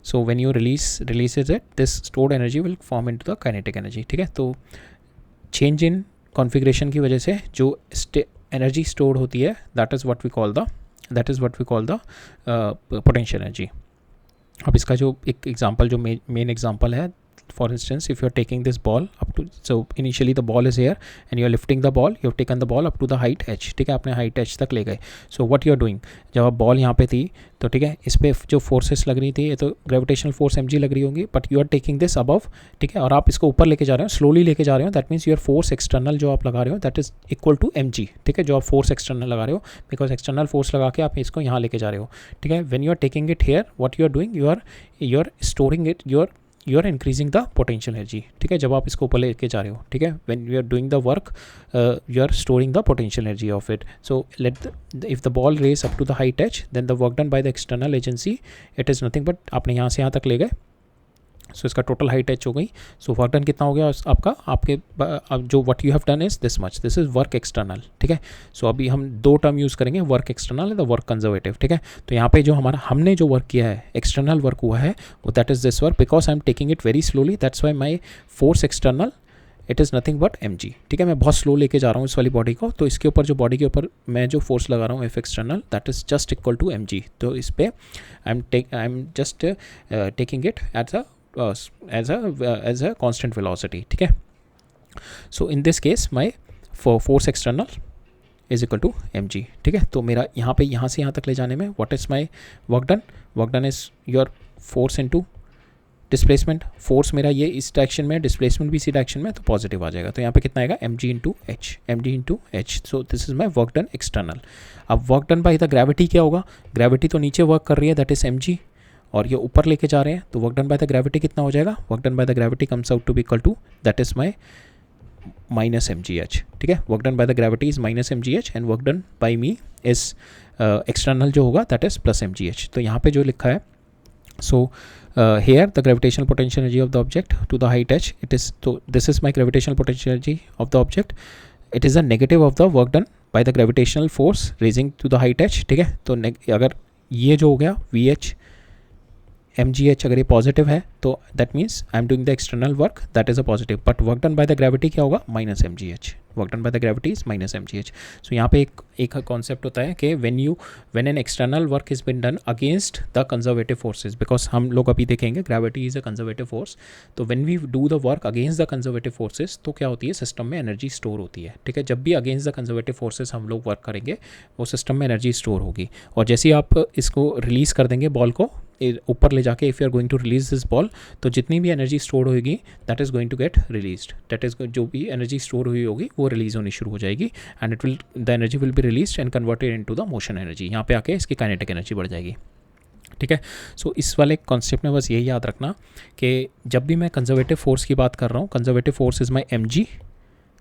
so when you releases it, this stored energy will form into the kinetic energy. ठीक है, तो चेंज इन कॉन्फ़िगरेशन की वजह से जो एनर्जी स्टोर होती है that is what we call the potential energy. अब इसका जो एक एग्जांपल, जो मेन एग्जांपल है, for instance if you're taking this ball up to, so initially the ball is here and you're lifting the ball, you've taken the ball up to the height h. ठीक है, आपने height h तक ले गए. so what you're doing, जब आप ball यहाँ पे थी तो ठीक है, इस पर जो फोर्सेस लग रही थी, ये तो ग्रेविटेशनल फोर्स mg लग रही होंगी, but you are taking this above. ठीक है, और आप इसको ऊपर लेके जा रहे हो, स्लोली लेके जा रहे हो, that means your force external जो आप लगा रहे हो that is equal to mg. ठीक है, जो आप फोर्स एक्सटर्नल लगा रहे हो, बिकॉज एक्सटर्नल फोर्स लगा के आप इसको यहाँ लेके जा रहे हो. ठीक है, when you are taking it here what you are doing, you are storing it, you are increasing the potential energy. ठीक है, जब आप इसको ऊपर लेके जा रहे हो, ठीक है, when you are doing the work you are storing the potential energy of it. So if the ball raise up to the height h then the work done by the external agency it is nothing but, आपने यहाँ से यहाँ तक ले गए, सो इसका total height H हो गई. सो वर्क डन कितना हो गया आपका, आपके अब जो what you have done is this much, this is work external. ठीक है, सो अभी हम दो टर्म यूज़ करेंगे, work external and the work conservative. ठीक है, तो यहाँ पे जो हमने जो वर्क किया है, एक्सटर्नल वर्क हुआ है, वो that is this work, because I am taking it very slowly, that's why my force external it is nothing but mg. ठीक है, मैं बहुत स्लो लेके जा रहा हूँ इस वाली बॉडी को, तो इसके ऊपर जो बॉडी के ऊपर मैं जो फोर्स लगा रहा हूँ F external that is just equal to mg. तो इस पर I am just taking it as a constant velocity. ठीक है, so in this case my force external is equal to mg. ठीक है, तो मेरा यहाँ पे यहाँ से यहाँ तक ले जाने में what is my work done is your force into displacement. Force मेरा ये इस डायरेक्शन में, डिस्प्लेसमेंट भी इसी डायरेक्शन में, तो पॉजिटिव आ जाएगा. तो यहाँ पे कितना आएगा, mg into h. So this is my work done external. अब work done by the gravity क्या होगा, ग्रेविटी तो नीचे वर्क कर रही है दैट इज mg, और ये ऊपर लेके जा रहे हैं, तो work done by the gravity कितना हो जाएगा, work done by the gravity comes out to be equal to that is my minus mgh. ठीक है, work done by the gravity is minus mgh and work done by me is external जो होगा that is plus mgh. तो यहाँ पे जो लिखा है, सो here the gravitational potential energy of the object to the height h, it is, so this is my gravitational potential energy of the object, it is a negative of the work done by the gravitational force raising to the height h. ठीक है, तो अगर ये जो हो गया vh mgh अगर ये पॉजिटिव है तो that means I am doing the external work that is a positive, but work done by the gravity क्या होगा, minus mgh. Work done by the gravity is minus mgh. So यहाँ पे एक concept होता है कि when an external work is been done against the conservative forces, because हम लोग अभी देखेंगे gravity is a conservative force, तो when we do the work against the conservative forces तो क्या होती है, सिस्टम में एनर्जी स्टोर होती है. ठीक है, जब भी अगेंस्ट द कंजर्वेटिव फोर्सेज हम लोग वर्क करेंगे वो सिस्टम में एनर्जी स्टोर होगी, और जैसे ही आप इसको रिलीज़ कर देंगे बॉल को ऊपर ले जाके, if you are going to release this ball, तो जितनी भी एनर्जी स्टोर होगी that is going to get released, that is जो भी एनर्जी स्टोर हुई होगी वो रिलीज होनी शुरू हो जाएगी, and the energy will be released and converted into the motion energy. यहाँ पे आके इसकी काइनेटिक एनर्जी बढ़ जाएगी. ठीक है, सो इस वाले कॉन्सेप्ट में बस यही याद रखना कि जब भी मैं कंजर्वेटिव फोर्स की बात कर रहा हूँ, conservative force is my mg,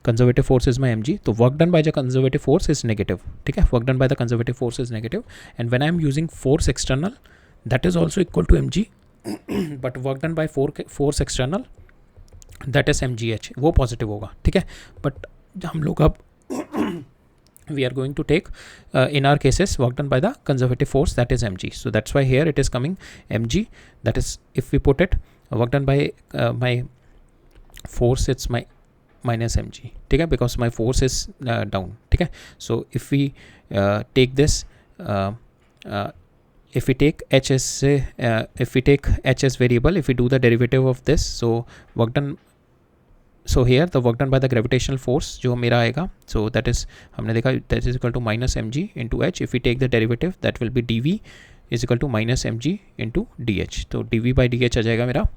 conservative force is my mg, तो work done by the conservative force is negative. ठीक है, work done by the conservative force is negative, and when I am using force external that is also equal to mg but work done by force external that is mgh, वो positive होगा. ठीक है, but हम लोग अब we are going to take in our cases work done by the conservative force that is mg, so that's why here it is coming mg, that is if we put it work done by my force, it's my minus mg. ठीक है, because my force is down. ठीक है, so if we take this if we take h as if we take h as variable, if we do the derivative of this, so work done so here the work done by the gravitational force जो मेरा आएगा, so that is हमने देखा that is equal to minus M g into h. If you take the derivative that will be d v is equal to minus M g into d h. तो d v by d h आ जाएगा मेरा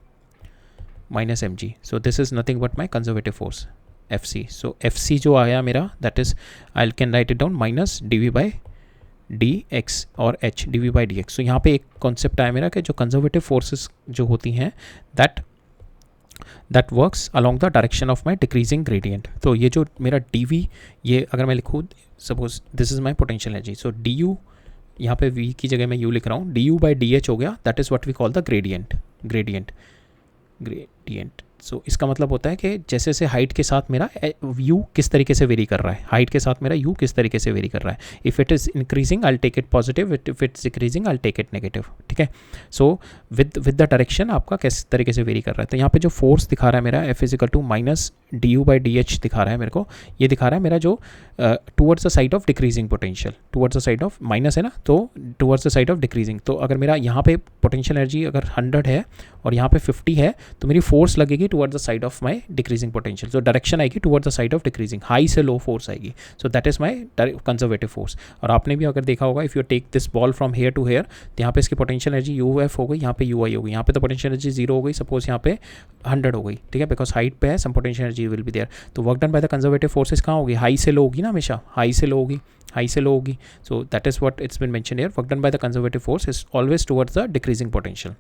minus M g. So this is nothing but my conservative force F C. So F c जो आया मेरा that is I can write it down minus d v by D x और h d v by D x. So यहाँ पे एक concept आया मेरा कि जो कंजर्वेटिव फोर्सेस जो होती हैं that works along the direction of my decreasing gradient. तो ये जो मेरा डी वी, ये अगर मैं लिखूँ suppose this is my potential energy, so d you यहाँ पे वी की जगह मैं यू लिख रहा हूँ, d you by d h हो गया, that is what we call the gradient. So इसका मतलब होता है कि जैसे जैसे हाइट के साथ मेरा यू किस तरीके से वेरी कर रहा है, हाइट के साथ मेरा यू किस तरीके से वेरी कर रहा है. If it is increasing I take it positive, if its decreasing I take it negative. ठीक है. सो विद द डायरेक्शन आपका किस तरीके से वेरी कर रहा है. तो यहाँ पे जो फोर्स दिखा रहा है मेरा F is equal to minus D you by d h दिखा रहा है मेरे को. ये दिखा रहा है मेरा जो towards the side of decreasing potential, towards the side of minus है ना, तो towards the side of decreasing. तो अगर मेरा यहाँ पे पोटेंशियल एनर्जी अगर 100 है और यहाँ पे 50 है तो मेरी फोर्स लगेगी towards the side of my decreasing potential. जो डायरेक्शन आएगी towards the side of decreasing, high से लो फोर्स आएगी. So that is my conservative force. और आपने भी अगर देखा होगा if you take this ball from here to here, तो यहाँ पे इसकी पोटेंशियल एनर्जी यू एफ हो गई, यहाँ पे यू आई हो गई. यहाँ पे तो पोटेंशियल एनर्जी 0 हो गई, सपोज यहाँ पे 100 हो गई. ठीक है, बिकॉज हाइट पे है, some potential energy will be there. तो work done by the conservative forces कहाँ होगी, हाई से लो होगी ना, हमेशा हाई से लो होगी, हाई से लो होगी. So that is what it's been mention here, work done by the conservative force is always towards the decreasing potential.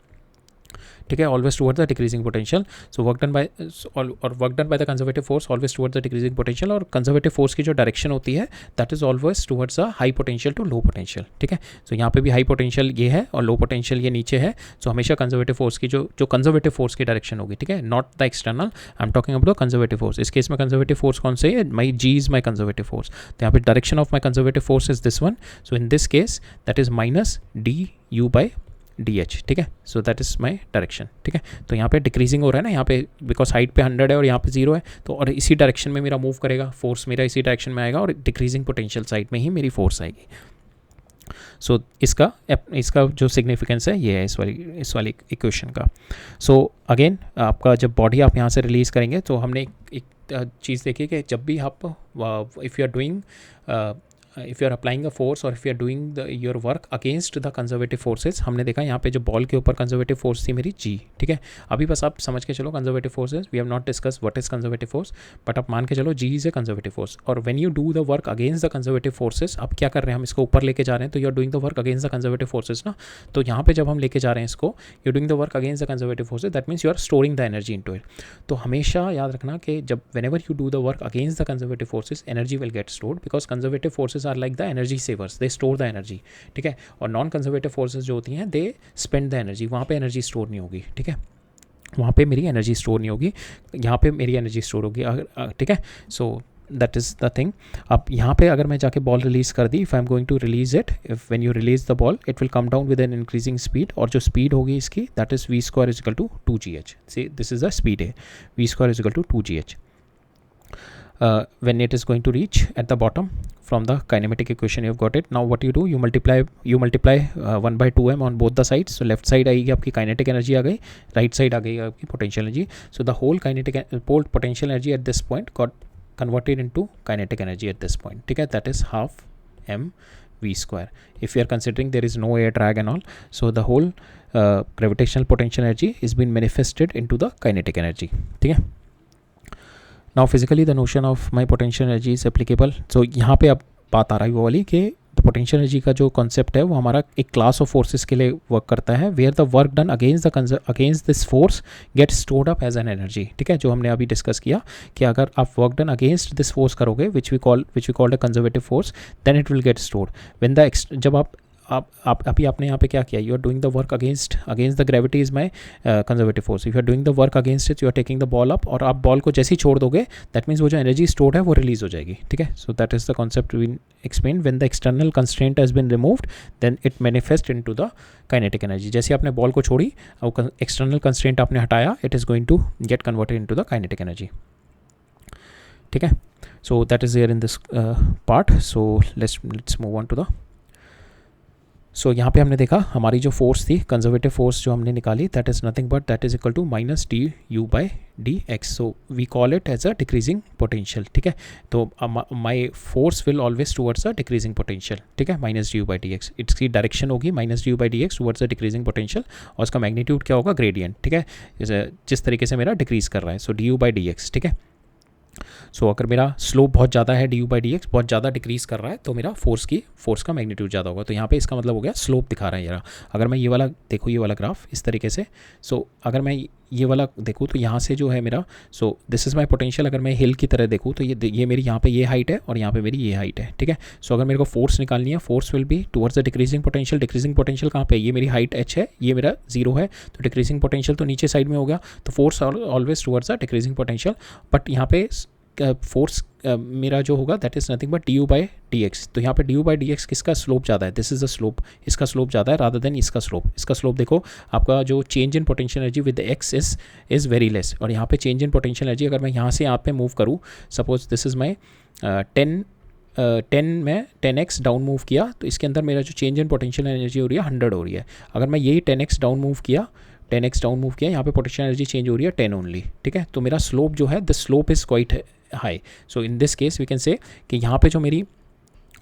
ठीक है, always towards the decreasing potential. So work done by और work done by the conservative force always towards the decreasing potential. और conservative force की जो direction होती है that is always towards the high potential to low potential. ठीक है, सो यहाँ पे भी हाई पोटेंशियल ये है और लो पोटेंशियल ये नीचे है. सो हमेशा कंजर्वेटिव फोर्स की जो कंजर्वेटिव फोर्स की डायरेक्शन होगी. ठीक है, not the external, I am talking about the conservative force. इस केस में कंजर्वेटिव फोर्स कौन से है, माई जी इज माई कंजर्वेटिव फोर्स. तो यहाँ पे direction of my conservative force is this one. So in this case that is minus D you by d H. ठीक है, so that is my direction. ठीक है, तो यहाँ पे डिक्रीजिंग हो रहा है ना, यहाँ पे बिकॉज हाइट पे 100 है और यहाँ पे 0 है, तो और इसी डायरेक्शन में मेरा मूव करेगा, फोर्स मेरा इसी डायरेक्शन में आएगा और डिक्रीजिंग पोटेंशियल साइड में ही मेरी फोर्स आएगी. सो इसका जो सिग्निफिकेंस है ये है इस वाली इक्वेशन का. सो अगेन आपका जब बॉडी आप यहाँ से रिलीज़ करेंगे तो हमने एक चीज़ देखी कि जब भी आप if you are doing if you are applying a force or if you are doing your work against the conservative forces, हमने देखा यहाँ पे जो बॉल के ऊपर कंजर्वेटिव फोर्स थी मेरी जी. ठीक है, अभी बस आप समझ के चलो conservative forces, we have not discuss what is conservative force, but आप मान के चलो g is a conservative force. और when you do the work against the conservative forces, अब क्या कर रहे हैं हम इसको ऊपर लेके जा रहे हैं, तो you are doing the work against the conservative forces ना. तो यहाँ पे जब हम लेके जा रहे हैं इसको, you doing the work against the conservative forces, that means you are storing the energy into it. तो हमेशा याद रखना कि जब whenever you do the work against the conservative forces, energy will get stored because conservative forces are like the energy savers, they store the energy. ठीक है, और non conservative forces जो होती हैं दे स्पेंड द एनर्जी. वहाँ पे energy store नहीं होगी. ठीक है, वहाँ पे मेरी एनर्जी स्टोर नहीं होगी, यहाँ पे मेरी एनर्जी स्टोर होगी. ठीक है, so that is the thing. अब यहाँ पे अगर मैं जाके बॉल रिलीज़ कर दी, if I am going to release it, if when you release the ball it will come down with an increasing speed. और जो स्पीड होगी इसकी that is v square equal to 2gh. See this is the speed है, v square equal to 2gh. When it is going to reach at the bottom from the kinematic equation you have got it. Now what you do, you multiply 1 by 2m on both the sides. So left side आएगी आपकी kinetic energy आ गई, right side आ गई आपकी potential energy. So the whole potential energy at this point got converted into kinetic energy at this point. ठीक है, that is half m v square. If you are considering there is no air drag and all, so the whole gravitational potential energy is being manifested into the kinetic energy. ठीक है. Now physically the notion of my potential energy is applicable. So यहाँ पे अब बात आ रही है वो वाली कि द पोटेंशियल एनर्जी का जो कॉन्सेप्ट है वो हमारा एक क्लास ऑफ फोर्सेस के लिए वर्क करता है, where the work done against this force get stored up as an energy. ठीक है, जो हमने अभी डिस्कस किया कि अगर आप work done against this force करोगे which we called a conservative force, then it will get stored. When the जब आप अभी आपने यहाँ पे क्या किया, you are doing the work against the gravity is my conservative force. If you are doing the work against it, you are taking the ball up, और आप बॉल को जैसे ही छोड़ दोगे दैट मीन्स वो जो एनर्जी स्टोर्ड है वो रिलीज हो जाएगी. ठीक है, so that is the concept we explain. When the external constraint has been removed then it manifest into the kinetic energy. जैसे आपने बॉल को छोड़ी और एक्सटर्नल कंस्ट्रेंट आपने हटाया, it is going to get converted into the kinetic energy. ठीक है, so that is there in this part. So let's move on to the so यहाँ पे हमने देखा हमारी जो फोर्स थी, कंजर्वेटिव फोर्स जो हमने निकाली, that is nothing but that is equal to minus D you by D x. So we call it as a decreasing potential. ठीक है, तो my force will always towards a decreasing potential. ठीक है, minus D you by D X, इसकी direction होगी minus D you by D X towards a decreasing potential, और उसका magnitude क्या होगा, ग्रेडियंट. ठीक है, जिस तरीके से मेरा डिक्रीज कर रहा है. So d you by D x. ठीक है, सो अगर मेरा स्लोप बहुत ज़्यादा है, d you by D x बहुत ज़्यादा डिक्रीज़ कर रहा है, तो मेरा फोर्स का मैग्नीट्यूड ज़्यादा होगा. तो यहाँ पे इसका मतलब हो गया स्लोप दिखा रहा है यार. अगर मैं ये वाला देखूँ, ये वाला ग्राफ इस तरीके से, सो अगर मैं ये वाला देखूँ तो यहाँ से जो है मेरा, सो दिस इज़ माई पोटेंशियल. अगर मैं हिल की तरह देखूँ तो ये मेरी यहाँ पे ये हाइट है और यहाँ पे मेरी ये हाइट है. ठीक है, सो अगर मेरे को फोर्स निकालनी है, force will be towards the decreasing potential. Decreasing potential कहाँ पे, ये मेरी हाइट h है, ये मेरा 0 है, तो डिक्रीजिंग पोटेंशियल तो नीचे साइड में हो गया, तो force always towards the decreasing potential. But यहाँ पे फोर्स मेरा जो होगा that is nothing but D you by D x. तो यहाँ पे D you by D x किसका स्लोप ज़्यादा है, दिस इज़ द स्लोप, इसका स्लोप ज़्यादा है रादर देन इसका स्लोप. इसका स्लोप देखो, आपका जो change in potential energy with x is very less. और यहाँ पे चेंज इन पोटेंशियल एनर्जी अगर मैं यहाँ से यहाँ पे मूव करूँ, सपोज दिस इज़ माई 10 में 10x डाउन मूव किया, तो इसके अंदर मेरा जो चेंज इन पोटेंशियल एनर्जी हो रही है 100 हो रही है. अगर मैं यही 10x डाउन मूव किया, यहाँ पे पोटेंशियल एनर्जी चेंज हो रही है 10 ओनली. ठीक है, तो मेरा स्लोप जो है, the slope is quite high. So in this case we can say कि यहाँ पे जो मेरी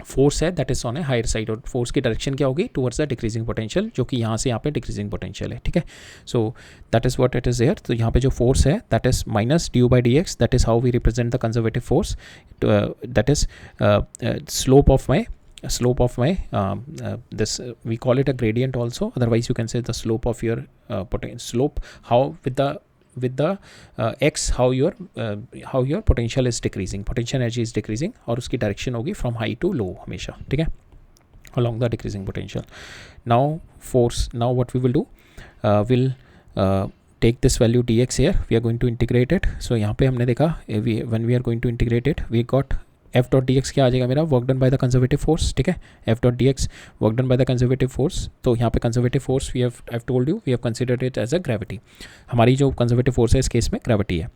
फोर्स है that is on a higher side, और फोर्स की डायरेक्शन क्या होगी, टुवर्ड्स द डिक्रीजिंग पोटेंशियल, जो कि यहाँ से यहाँ पे डिक्रीजिंग पोटेंशियल है. ठीक है, so that is what it is there. तो यहाँ पे जो फोर्स है that is minus D you by D X, that is how we represent the conservative force. That is slope of my this we call it a gradient also, otherwise you can say the slope of your slope, how with the x how your potential is decreasing, potential energy is decreasing, और उसकी direction होगी from high to low हमेशा. ठीक है, along the decreasing potential. Now force, now what we will do, we'll take this value dx here, we are going to integrate it. So यहाँ पे हमने देखा when we are going to integrate it, we got F dot D X क्या आ जाएगा मेरा, work done by the conservative force. ठीक है, F dot D X work done by the conservative force. तो यहाँ पे conservative force we have told you, we have considered it as a gravity. हमारी जो कंजर्वेटिव फोर्स है इस case में ग्रेविटी है.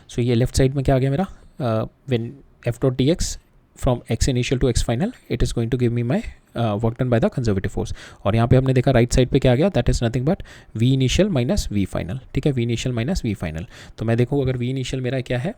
सो ये लेफ्ट साइड में क्या आ गया मेरा, when F dot D X from X initial to X final, it is going to give me my work done by the conservative force. और यहाँ पे हमने देखा राइट साइड पे क्या आ गया, that is nothing but V initial minus V final. ठीक है, V initial minus V final. तो मैं देखूँ अगर वी इनिशियल मेरा क्या है,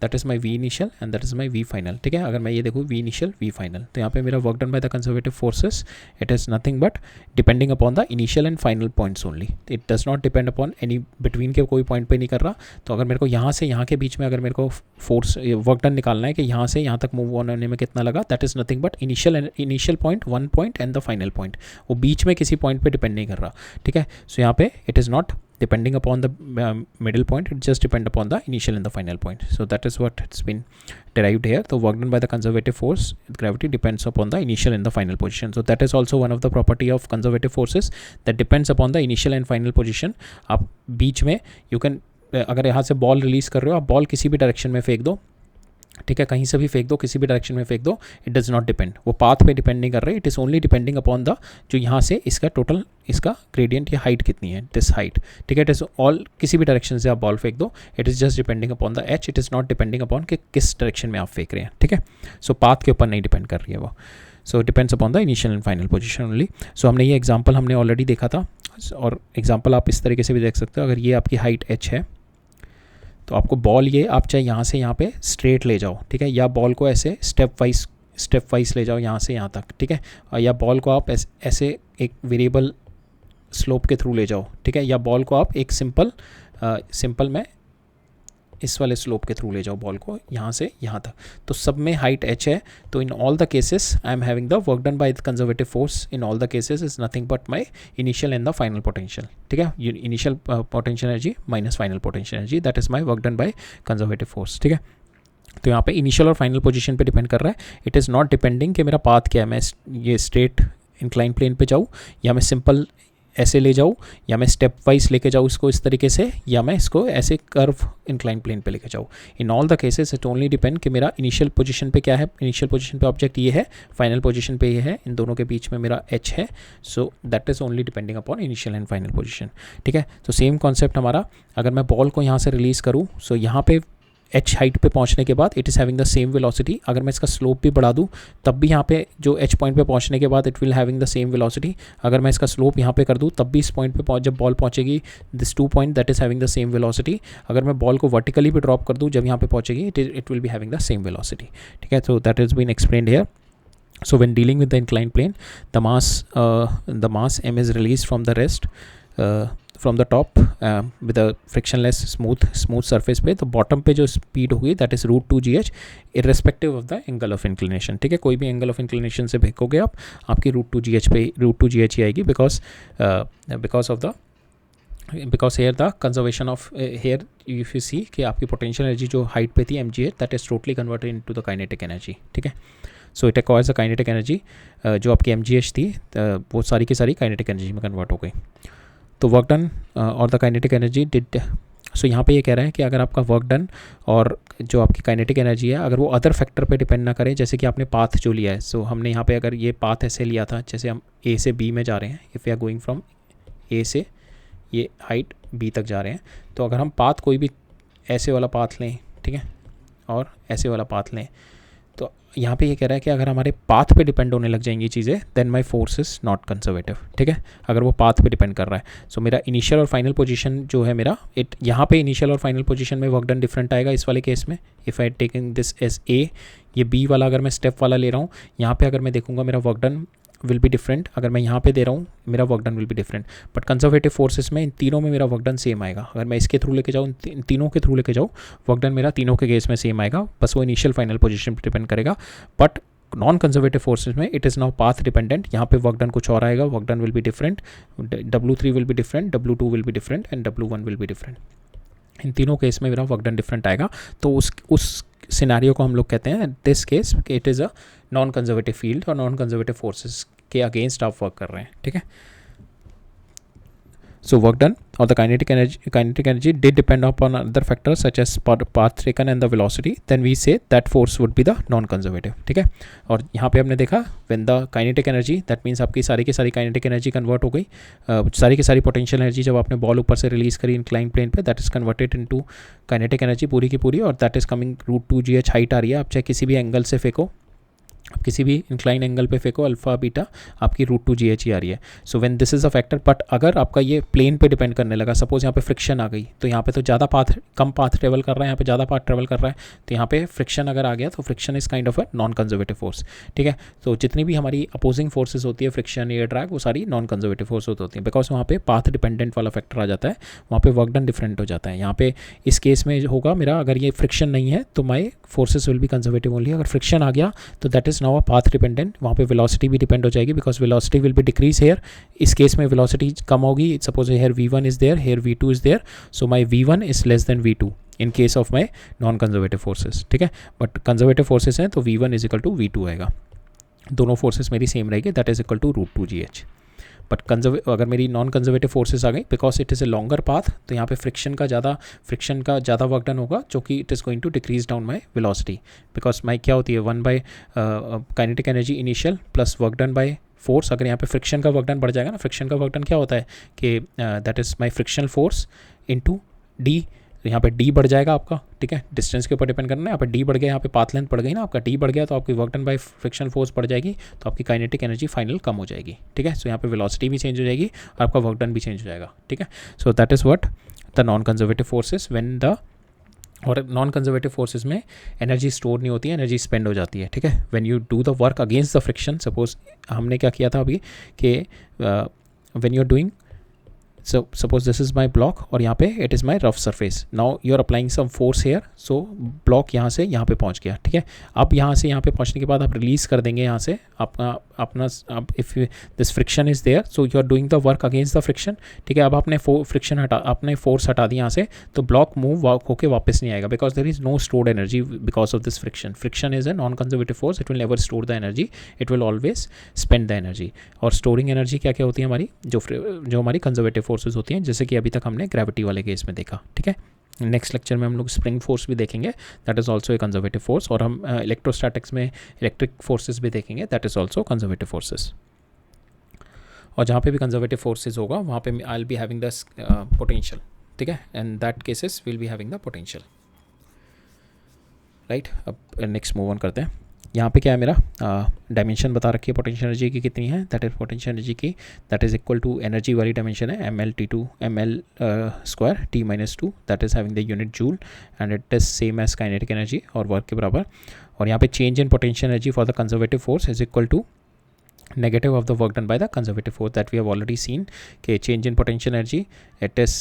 that is my V initial and that is my V final. ठीक है, अगर मैं ये देखूँ वी इनिशियल वी फाइनल, तो यहाँ पे मेरा work done by the conservative forces, it is nothing but depending upon the initial and final points only. It does not depend upon any between के कोई पॉइंट पे नहीं कर रहा. तो अगर मेरे को यहाँ से यहाँ के बीच में अगर मेरे को फोर्स वर्क डन निकालना है कि यहाँ से यहाँ तक मूव ऑन होने में कितना लगा, that is nothing but initial point, one point and the final point, वो बीच में किसी पॉइंट पे डिपेंड नहीं कर रहा. ठीक है, सो यहाँ पे it is not depending upon the middle point, it just depend upon the initial and the final point. So that is what it's been derived here. The work done by the conservative force, gravity, depends upon the initial and the final position. So that is also one of the property of conservative forces, that depends upon the initial and final position. आप बीच में you can अगर यहाँ से ball release कर रहे हो, आप ball किसी भी डायरेक्शन में फेंक दो. ठीक है, कहीं से भी फेंक दो, किसी भी डायरेक्शन में फेंक दो, इट डज नॉट डिपेंड, वो पाथ पे डिपेंड नहीं कर रहे. It is only depending upon the जो यहाँ से इसका टोटल इसका ग्रेडियंट या हाइट कितनी है, दिस हाइट. ठीक है, इट इज़ ऑल किसी भी डायरेक्शन से आप बॉल फेंक दो, it is just depending upon the H. It is not depending upon कि किस डायरेक्शन में आप फेंक रहे हैं. ठीक है, सो पाथ के ऊपर नहीं डिपेंड कर रही है वो. So depends upon the initial and final position only. So हमने ये एग्जाम्पल हमने ऑलरेडी देखा था, और एग्जाम्पल आप इस तरीके से भी देख सकते हो. अगर ये आपकी हाइट एच है, तो आपको बॉल ये आप चाहे यहाँ से यहाँ पे स्ट्रेट ले जाओ. ठीक है, या बॉल को ऐसे स्टेप वाइज ले जाओ यहाँ से यहाँ तक. ठीक है, या बॉल को आप ऐसे एक वेरिएबल स्लोप के थ्रू ले जाओ. ठीक है, या बॉल को आप एक सिंपल में इस वाले स्लोप के थ्रू ले जाओ बॉल को यहाँ से यहाँ तक. तो सब में हाइट h है. तो इन all the cases I am having the work done by the conservative force in all the cases is nothing but my initial and the final potential. ठीक है, initial potential energy minus final potential energy, that is my work done by conservative force. ठीक है, तो यहाँ पे initial और final position पे depend कर रहा है. इट इज़ नॉट डिपेंडिंग कि मेरा पाथ क्या है, मैं ये स्ट्रेट इंक्लाइन प्लेन पे जाऊँ, या मैं सिंपल ऐसे ले जाऊँ, या मैं स्टेप वाइज लेके जाऊँ इसको इस तरीके से, या मैं इसको ऐसे कर्व इंक्लाइन प्लेन पे लेके जाऊँ. इन all the cases it only depend कि मेरा इनिशियल पोजीशन पे क्या है. इनिशियल पोजीशन पे ऑब्जेक्ट ये है, फाइनल पोजीशन पे ये है, इन दोनों के बीच में मेरा h है. So that is only depending upon initial and final position. ठीक है, तो सेम कॉन्सेप्ट हमारा, अगर मैं बॉल को यहाँ से रिलीज़ करूँ, सो यहाँ पे h हाइट पे पहुंचने के बाद it is having the same velocity. अगर मैं इसका स्लोप भी बढ़ा दूं तब भी यहाँ पे जो h पॉइंट पे पहुंचने के बाद it will having the same velocity. अगर मैं इसका स्लोप यहाँ पे कर दूं तब भी इस पॉइंट पे जब बॉल पहुंचेगी this 2 point that is having the same velocity. अगर मैं बॉल को वर्टिकली भी ड्रॉप कर दूं जब यहाँ पे पहुंचेगी it will be having the same velocity. ठीक है, so that is been explained here. So when dealing with the inclined plane, the mass m is released from the rest from the top with a frictionless smooth surface पे. तो bottom पे जो speed होगी that is √2gh irrespective of the angle of inclination. ठीक है, कोई भी angle of inclination से फेंकोगे आप आपकी √2gh पे √2gh ही आएगी because here the conservation of here if you see कि आपकी potential energy जो height पे थी mgh that is totally converted into the kinetic energy. ठीक है, सो it acquires the kinetic energy. जो आपकी mgh थी वो सारी की सारी काइनेटिक एनर्जी में कन्वर्ट हो गई. तो वर्क डन और द काइनेटिक एनर्जी डिड. सो यहाँ पे ये कह रहा है कि अगर आपका वर्क डन और जो आपकी काइनेटिक एनर्जी है अगर वो अदर फैक्टर पे डिपेंड ना करे, जैसे कि आपने पाथ जो लिया है. सो हमने यहाँ पे अगर ये पाथ ऐसे लिया था, जैसे हम ए से बी में जा रहे हैं, if we are going from A से ये हाइट बी तक जा रहे हैं, तो अगर हम पाथ कोई भी ऐसे वाला पाथ लें, ठीक है, और ऐसे वाला पाथ लें, तो यहाँ पे ये कह रहा है कि अगर हमारे पाथ पे डिपेंड होने लग जाएंगी चीज़ें then my force is not conservative. ठीक है, अगर वो पाथ पे डिपेंड कर रहा है. सो मेरा इनिशियल और फाइनल पोजीशन जो है मेरा यहाँ पे इनिशियल और फाइनल पोजीशन में वर्क डन डिफरेंट आएगा इस वाले केस में. If I taking this as A, ये बी वाला अगर मैं स्टेप वाला ले रहा हूँ, यहाँ पे अगर मैं देखूँगा मेरा work done will be different. अगर मैं यहाँ पे दे रहा हूँ मेरा work done will be different. But conservative forces में इन तीनों में मेरा वर्क डन सेम आएगा. अगर मैं इसके थ्रू लेके जाऊँ, इन तीनों के थ्रू लेके जाऊँ, वर्क डन मेरा तीनों के केस में सेम आएगा. बस वो इनिशियल फाइनल पोजीशन पर डिपेंड करेगा. बट नॉन कंजर्वेटिव फोर्सेस में it is now path dependent. यहाँ पे वर्क डन कुछ और आएगा. Work done will be different. W3 will be different, W2 will be different and W1 will be different. इन तीनों केस में मेरा वर्क डन डिफरेंट आएगा. तो उस सिनेरियो को हम लोग कहते हैं दिस केस कि it is a non conservative field और नॉन कंजर्वेटिव फोर्सेस के अगेंस्ट आप वर्क कर रहे हैं. ठीक है, सो वर्क डन और the kinetic energy did depend upon other factors such as path taken and the velocity, then we say that force would be the non conservative. ठीक है, और यहाँ पे हमने देखा when the kinetic energy that means आपकी सारी की सारी काइनेटिक एनर्जी कन्वर्ट हो गई. सारी की सारी पोटेंशियल एनर्जी जब आपने बॉल ऊपर से रिलीज करी इंक्लाइन प्लेन पे that is converted into kinetic energy पूरी की पूरी, और that is coming √2gh height आ रही है. आप चाहे किसी भी एंगल से फेंको, आप किसी भी इंक्लाइन एंगल पे फेंको, अल्फा बीटा आपकी √2gh ही आ रही है. So when this is a factor. But अगर आपका ये प्लेन पे डिपेंड करने लगा, सपोज यहाँ पे फ्रिक्शन आ गई, तो यहाँ पे तो ज़्यादा पाथ कम पाथ ट्रेवल कर रहा है, यहाँ पे ज़्यादा पाथ ट्रेवल कर रहा है, तो यहाँ पे फ्रिक्शन अगर आ गया तो friction is kind of a non conservative force. ठीक है, तो जितनी भी हमारी अपोजिंग फोर्सेज होती है, फ्रिक्शन, एयर ड्रैग, वो सारी नॉन कंजर्वेटिव फोर्स होती हैं, बिकॉज वहाँ पे पाथ डिपेंडेंट वाला फैक्टर आ जाता है, वहाँ पे वर्क डन डिफरेंट हो जाता है. यहाँ पे इस केस में होगा मेरा, अगर ये फ्रिक्शन नहीं है तो my forces will be conservative only. अगर फ्रिक्शन आ गया तो that is now a path dependent. वहाँ पे वेलोसिटी भी डिपेंड हो जाएगी because velocity will be decrease here. इस केस में वेलोसिटी कम होगी. Suppose here v1 is there, here v2 is there, so my v1 is less than v2 in case of my non conservative forces. ठीक है, but conservative forces हैं तो v1 is equal to v2 आएगा. दोनों forces मेरी same रहेगी, that is equal to √2gh. But अगर मेरी नॉन कंजर्वेटिव फोर्सेज आ गई, because it is a longer path, तो यहाँ पे फ्रिक्शन का ज़्यादा वर्क डन होगा, जो कि it is going to decrease down my velocity. Because my क्या होती है 1 by kinetic energy initial plus work done by force. अगर यहाँ पे फ्रिक्शन का वर्क डन बढ़ जाएगा ना, फ्रिक्शन का वर्क डन क्या होता है कि that is my frictional force into D. यहाँ पे डी बढ़ जाएगा आपका. ठीक है, डिस्टेंस के ऊपर डिपेंड करना है. यहाँ पे डी बढ़ गया, यहाँ पे पाथ लेंथ बढ़ गई ना, आपका डी बढ़ गया तो आपकी work done bye frictional force बढ़ जाएगी, तो आपकी काइनेटिक एनर्जी फाइनल कम हो जाएगी. ठीक है, सो यहाँ पे वेलोसिटी भी चेंज हो जाएगी और आपका वर्क डन भी चेंज हो जाएगा. ठीक है, so that is what the non conservative forces when the, और नॉन कंजर्वेटिव फोर्सेस में एनर्जी स्टोर नहीं होती है, एनर्जी स्पेंड हो जाती है. ठीक है, when you do the work against the friction, suppose हमने क्या किया था अभी कि when you are doing, so suppose this is my block और यहाँ पे it is my rough surface. now you are applying some force here, so block यहाँ से यहाँ पे पहुँच गया. ठीक है, अब यहाँ से यहाँ पे पहुँचने के बाद आप रिलीज़ कर देंगे यहाँ से अपना if this friction is there, so you are doing the work against the friction. ठीक है, अब आपने फ्रिक्शन आपने फोर्स हटा दी यहाँ से, तो ब्लॉक मूव होके वापस नहीं आएगा, because there is no stored energy because of this friction. Friction is a non conservative force, it will never store the energy, it will always spend the energy. और storing energy क्या क्या होती है हमारी, जो हमारी कंजर्वेटिव फोर्सेज होती हैं, जैसे कि अभी तक हमने ग्रेविटी वाले केस में देखा. ठीक है, नेक्स्ट लेक्चर में हम लोग स्प्रिंग फोर्स भी देखेंगे, that is also a conservative force. और हम इलेक्ट्रोस्टैटिक्स में इलेक्ट्रिक फोर्सेस भी देखेंगे, that is also conservative forces. और जहाँ पे भी कंजर्वेटिव फोर्सेस होगा वहाँ पे I will be having the potential. ठीक है, and that cases will be having the potential. Right. अब नेक्स्ट मूव ऑन करते हैं। यहाँ पे क्या है, मेरा डायमेंशन बता रखी है पोटेंशियल एनर्जी की कितनी है, दैट इज पोटेंशियल एनर्जी की, that is equal to energy वाली डायमेंशन है ml square t-2, that is having the unit joule and it is same as kinetic energy और वर्क के बराबर। और यहाँ पे change in potential energy for the conservative force is equal to negative of the work done by the conservative force, that we have already seen. Okay, change in potential energy, it is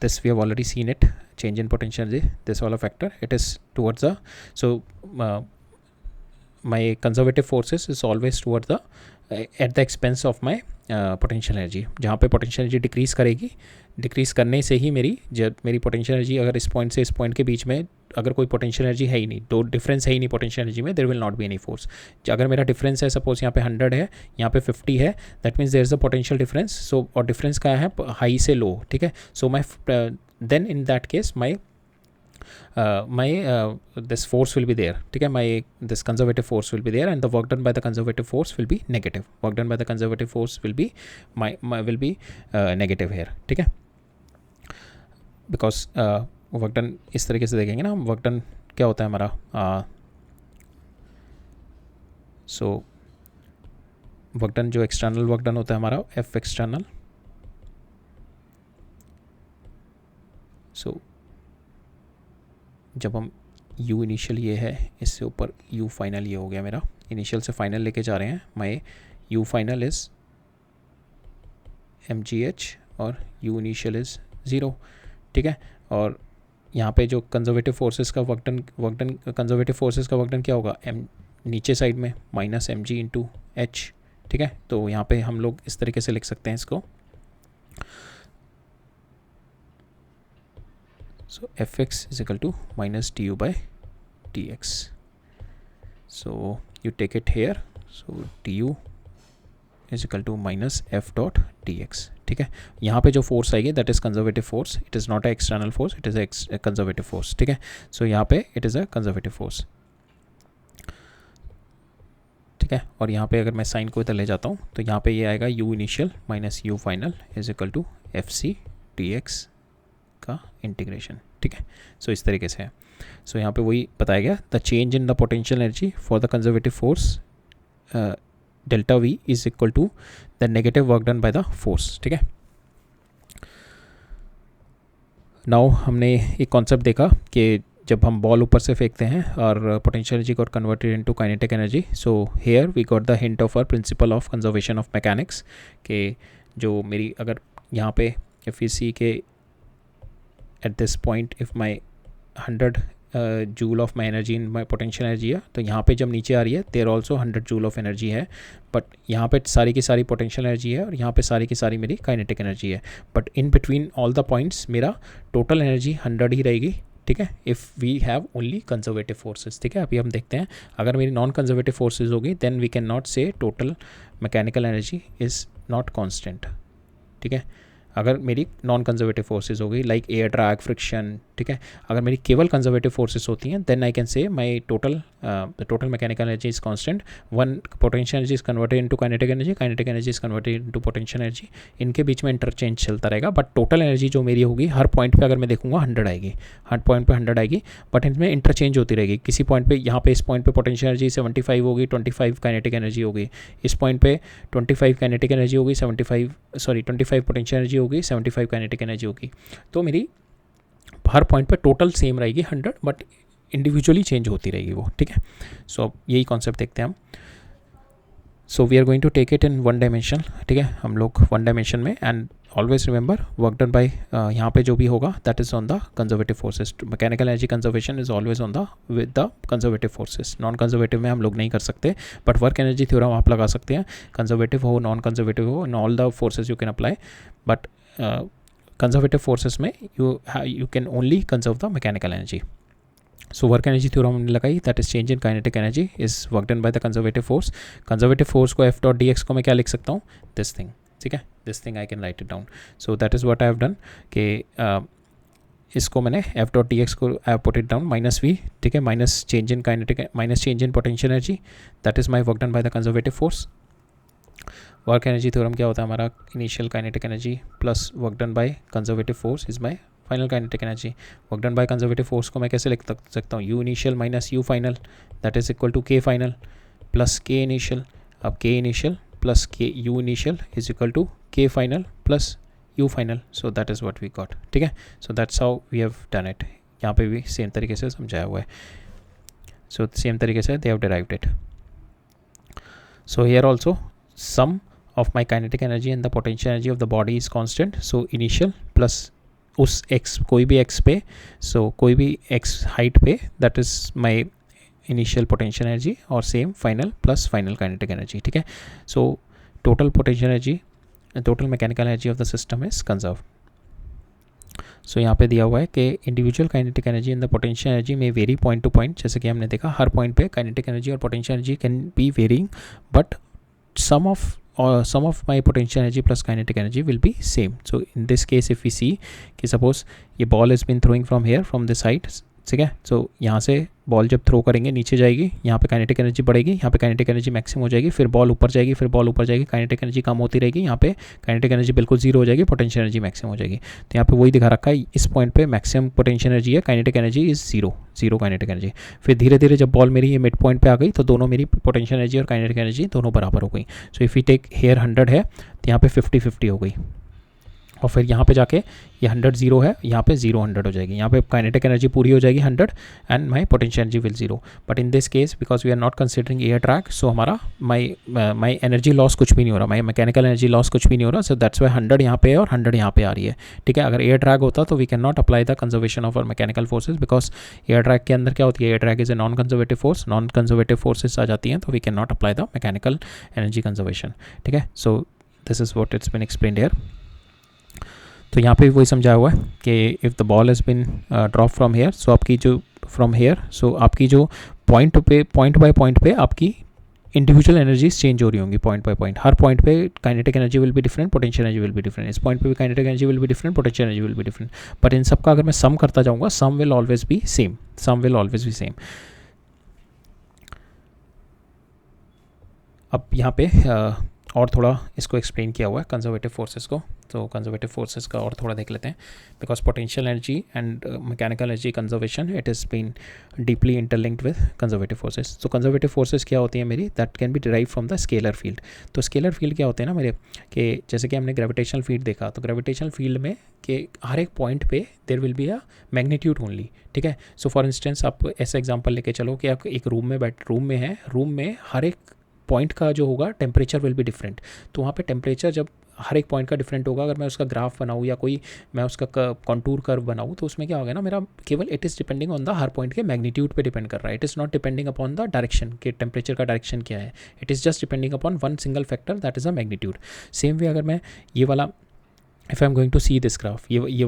this we have already seen it, change in potential energy, this all a factor, it is towards the, so my conservative forces is always towards the at the expense of my potential energy. जहाँ पे potential energy decrease करेगी, decrease करने से ही मेरी potential energy, अगर इस point से इस पॉइंट के बीच में अगर कोई पोटेंशियल एनर्जी है ही नहीं, दो डिफरेंस है ही नहीं पोटेंशियल एनर्जी में, there will not be any force. अगर मेरा डिफरेंस है, सपोज यहाँ पे 100 है, यहाँ पे 50 है, that means there is a potential difference. So और डिफरेंस क्या है, हाई से लो, ठीक है। So my then in that case this force will be there, ठीक है, this conservative force will be there and the work done by the conservative force will be negative, work done by the conservative force will be negative here, ठीक है, because work done इस तरीके से देखेंगे ना हम, work done क्या होता है हमारा, so work done जो external work done होता है हमारा F external, so जब हम u इनिशियल ये है, इससे ऊपर u फाइनल ये हो गया मेरा, इनिशियल से फाइनल लेके जा रहे हैं, माई u फाइनल इज़ mgh और u इनिशियल इज़ 0, ठीक है। और यहाँ पे जो कंजर्वेटिव फोर्सेस का वर्क डन कंजर्वेटिव फोर्सेस का वर्क डन क्या होगा, नीचे साइड में माइनस mg इंटू h, ठीक है। तो यहाँ पे हम लोग इस तरीके से लिख सकते हैं इसको, so fx is equal to minus du by dx, so you take it here, so du is equal to minus f dot dx, ठीक है। यहाँ पे जो फोर्स आएगी that is conservative force, it is not a external force, it is a conservative force, ठीक है। सो यहाँ पे it is a conservative force, ठीक है। और यहाँ पे अगर मैं साइन को इधर ले जाता हूँ तो यहाँ पे ये आएगा u initial minus u final is equal to F C D X का इंटीग्रेशन, ठीक है। सो इस तरीके से है। सो यहाँ पे वही बताया गया, the change in the potential energy for the conservative force delta V is equal to the negative work done by the force, ठीक है। नाउ हमने एक कॉन्सेप्ट देखा कि जब हम बॉल ऊपर से फेंकते हैं और potential energy got converted into kinetic energy, so here we got the hint of our principle of conservation of mechanics, कि जो मेरी अगर यहाँ पे इफ यू सी के at this point if my 100 joule of my energy in my potential energy है, तो यहाँ पे जब नीचे आ रही है there also 100 joule of energy है, बट यहाँ पे सारी की सारी potential energy है और यहाँ पे सारी की सारी मेरी kinetic energy है, but in between all the points मेरा total energy 100 ही रहेगी, ठीक है, if we have only conservative forces, ठीक है। अभी हम देखते हैं अगर मेरी नॉन कंजर्वेटिव फोर्सेस होगी then we can not say total mechanical energy is not constant, ठीक है। अगर मेरी नॉन कंजर्वेटिव फोर्सेस होगी लाइक एयर ड्रैग, फ्रिक्शन, ठीक है, अगर मेरी केवल कंजर्वेटिव फोर्सेस होती हैं then I can say my total mechanical energy is constant, one potential energy is converted into kinetic energy is converted into potential energy, इनके बीच में इंटरचेंज चलता रहेगा, बट टोटल एनर्जी जो मेरी होगी हर पॉइंट पे अगर मैं देखूंगा 100 आएगी, हर पॉइंट पे 100 आएगी, बट इनमें इंटरचेंज होती रहेगी। किसी पॉइंट पे यहाँ पे इस पॉइंट पे पोटेंशियल एनर्जी 75 होगी, 25 काइनेटिक एनर्जी होगी, इस पॉइंट पे 25 काइनेटिक एनर्जी होगी, 25 पोटेंशियल एनर्जी होगी, 75 काइनेटिक एनर्जी होगी। तो मेरी हर पॉइंट पे टोटल सेम रहेगी 100, बट इंडिविजुअली चेंज होती रहेगी वो, ठीक है। सो अब यही कॉन्सेप्ट देखते हैं हम। So we are going to take it in one dimension, ठीक है, हम लोग वन डायमेंशन में, and always remember work done by यहाँ पे जो भी होगा that is on the conservative forces, mechanical energy conservation is always on the with the conservative forces. Non conservative में हम लोग नहीं कर सकते, बट वर्क एनर्जी थ्योरम आप लगा सकते हैं, कंजर्वेटिव हो नॉन कंजर्वेटिव हो, in all the forces you can apply, but conservative forces में you can only conserve the mechanical energy. So work energy theorem हमने लगाई, that is change in kinetic energy is work done by the conservative force. Conservative force को F dot D x को मैं क्या लिख सकता हूँ, दिस थिंग, ठीक है, this thing I can write it down. So that is what I have done, कि इसको मैंने एफ डॉट डी एक्स को I have put it down minus V, ठीक है, minus change in kinetic, minus change in potential energy, that is my work done by the conservative force. Work energy theorem क्या होता है हमारा, initial kinetic energy plus work done by conservative force is my final kinetic energy. Work done by conservative force को मैं कैसे लिख सकता हूँ, U initial minus U final that is equal to K final plus K initial. अब K initial plus K U initial is equal to K final plus U final, so that is what we got. ठीक है, so that's how we have done it. यहाँ पे भी same तरीके से समझाया हुआ है, सो सेम तरीके से they have derived it. So here also some of my kinetic energy and the potential energy of the body is constant, so initial plus उस x कोई भी x पे, so कोई भी x height पे that is my initial potential energy और same final plus final kinetic energy। ठीक है, so total potential energy and total mechanical energy of the system is conserved। so यहाँ पे दिया हुआ है कि individual kinetic energy and the potential energy may vary point to point, जैसे कि हमने देखा हर point पे kinetic energy और potential energy can be varying, but sum of my potential energy plus kinetic energy will be same। so in this case if we see कि suppose ये ball has been throwing from here from this side, ठीक है, so यहाँ से ball जब throw करेंगे नीचे जाएगी, यहाँ पे काइनेटिक एनर्जी बढ़ेगी, यहाँ पे काइनेटिक एनर्जी मैक्सिमम हो जाएगी, फिर बॉल ऊपर जाएगी, फिर बॉल ऊपर जाएगी, काइनेटिक एनर्जी कम होती रहेगी, यहाँ पे काइनेटिक एनर्जी बिल्कुल जीरो हो जाएगी, पोटेंशियल एनर्जी मैक्सिमम हो जाएगी। तो यहाँ पे वही दिखा रखा है, इस पॉइंट पे मैक्सिमम पोटेंशियल एनर्जी है, kinetic energy is zero kinetic energy. फिर धीरे धीरे जब बॉल मेरी ये मिड पॉइंट पे आ गई तो दोनों मेरी पोटेंशियल एनर्जी और काइनेटिक एनर्जी दोनों बराबर हो गई। So if you take here 100 है तो यहाँ पे 50-50 हो गई, और फिर यहाँ पे जाके ये 100 0 है, यहाँ पे 0 100 हो जाएगी, यहाँ पे काइनेटिक एनर्जी पूरी हो जाएगी 100 and my potential energy will 0। But in this case because we are not considering air drag, so हमारा माई एनर्जी लॉस कुछ भी नहीं हो रहा, माई मैकेनिकल एनर्जी लॉस कुछ भी नहीं हो रहा, सो दैट्स वाई 100 यहाँ पे है और 100 यहाँ पे आ रही है। ठीक है, अगर एयर ड्रैग होता तो we can not apply the conservation of our mechanical forces, because air drag के अंदर क्या होती है, air drag is a non conservative force, non conservative forces आ जाती हैं, तो we can not apply the mechanical energy conservation. ठीक है, so this is what it's been explained here. तो यहाँ पे वही समझाया हुआ है कि if the ball has been drop from here, सो आपकी जो फ्रॉम हेयर, सो आपकी जो पॉइंट बाय पॉइंट पे आपकी इंडिविजुअल एनर्जीज चेंज हो रही होंगी पॉइंट बाय पॉइंट। हर पॉइंट पे kinetic energy will be different, potential energy will be different, इस पॉइंट पे भी kinetic energy will be different, potential energy will be different, but इन सबका अगर मैं सम करता जाऊँगा sum will always be same, sum will always be same. अब यहाँ पे और थोड़ा इसको एक्सप्लेन किया हुआ है कंजर्वेटिव फोर्सेस को, तो कंजर्वेटिव फोर्सेस का और थोड़ा देख लेते हैं। Because potential energy and mechanical energy conservation it is been deeply interlinked with conservative forces. तो कंजर्वेटिव फोर्सेस क्या होती हैं मेरी, that can be derive from the scalar field. तो स्केलर फील्ड क्या होते हैं ना मेरे, कि जैसे कि हमने ग्रेविटेशनल फील्ड देखा, तो ग्रेविटेशनल फील्ड में कि हर एक पॉइंट पे there will be a magnitude only. ठीक है, सो फॉर इंस्टेंस आप ऐसा एग्जाम्पल लेके चलो कि आप एक रूम में हर एक पॉइंट का जो होगा टेम्परेचर विल बी डिफरेंट। तो वहाँ पे टेम्परेचर जब हर एक पॉइंट का डिफरेंट होगा, अगर मैं उसका ग्राफ बनाऊँ या कोई मैं उसका कॉन्टूर कर्व बनाऊँ, तो उसमें क्या होगा ना, मेरा केवल it is depending on the हर पॉइंट के मैग्नीट्यूड पे डिपेंड कर रहा है। It is not depending upon the direction कि टेम्परेचर का डायरेक्शन क्या है, it is just depending upon one single factor that is a magnitude. Same way अगर मैं ये वाला if I am going to see this graph, ये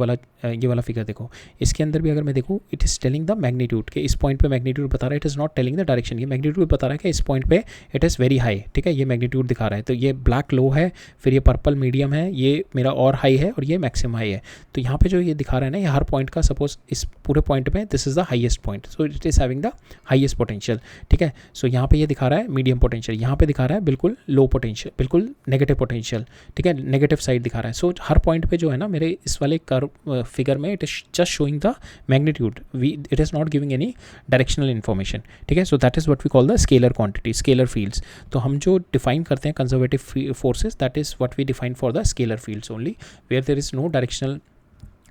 वाला फिगर देखो, इसके अंदर भी अगर मैं देखूँ it is telling the magnitude के इस पॉइंट पे मैग्नीट्यूड बता रहा है, it is not telling the direction. ये मैग्नीट्यूड बता रहा है कि इस पॉइंट पे इट इज़ वेरी हाई। ठीक है, ये मैग्नीट्यूड दिखा रहा है, तो ये ब्लैक लो है, फिर ये पर्पल मीडियम है, ये मेरा और हाई है, और ये मैक्सिमम हाई है। तो यहाँ पे जो ये दिखा रहा है ना, ये हर पॉइंट का सपोज इस पूरे पॉइंट में this is the highest point, so it is having the highest potential. ठीक है, सो यहाँ पे ये दिखा रहा है मीडियम पोटेंशियल, यहाँ पे दिखा रहा है बिल्कुल लो पोटेंशियल, बिल्कुल नेगेटिव पोटेंशियल। ठीक है, नेगेटिव साइड दिखा रहा है। सो हर पॉइंट पे जो है ना मेरे इस वाले कर्व फिगर में it is just showing the magnitude, it is not giving any directional information. ठीक है, so that is what we call the scalar quantity, scalar fields. तो हम जो डिफाइन करते हैं conservative forces, that is what we define for the scalar fields only, where there is no directional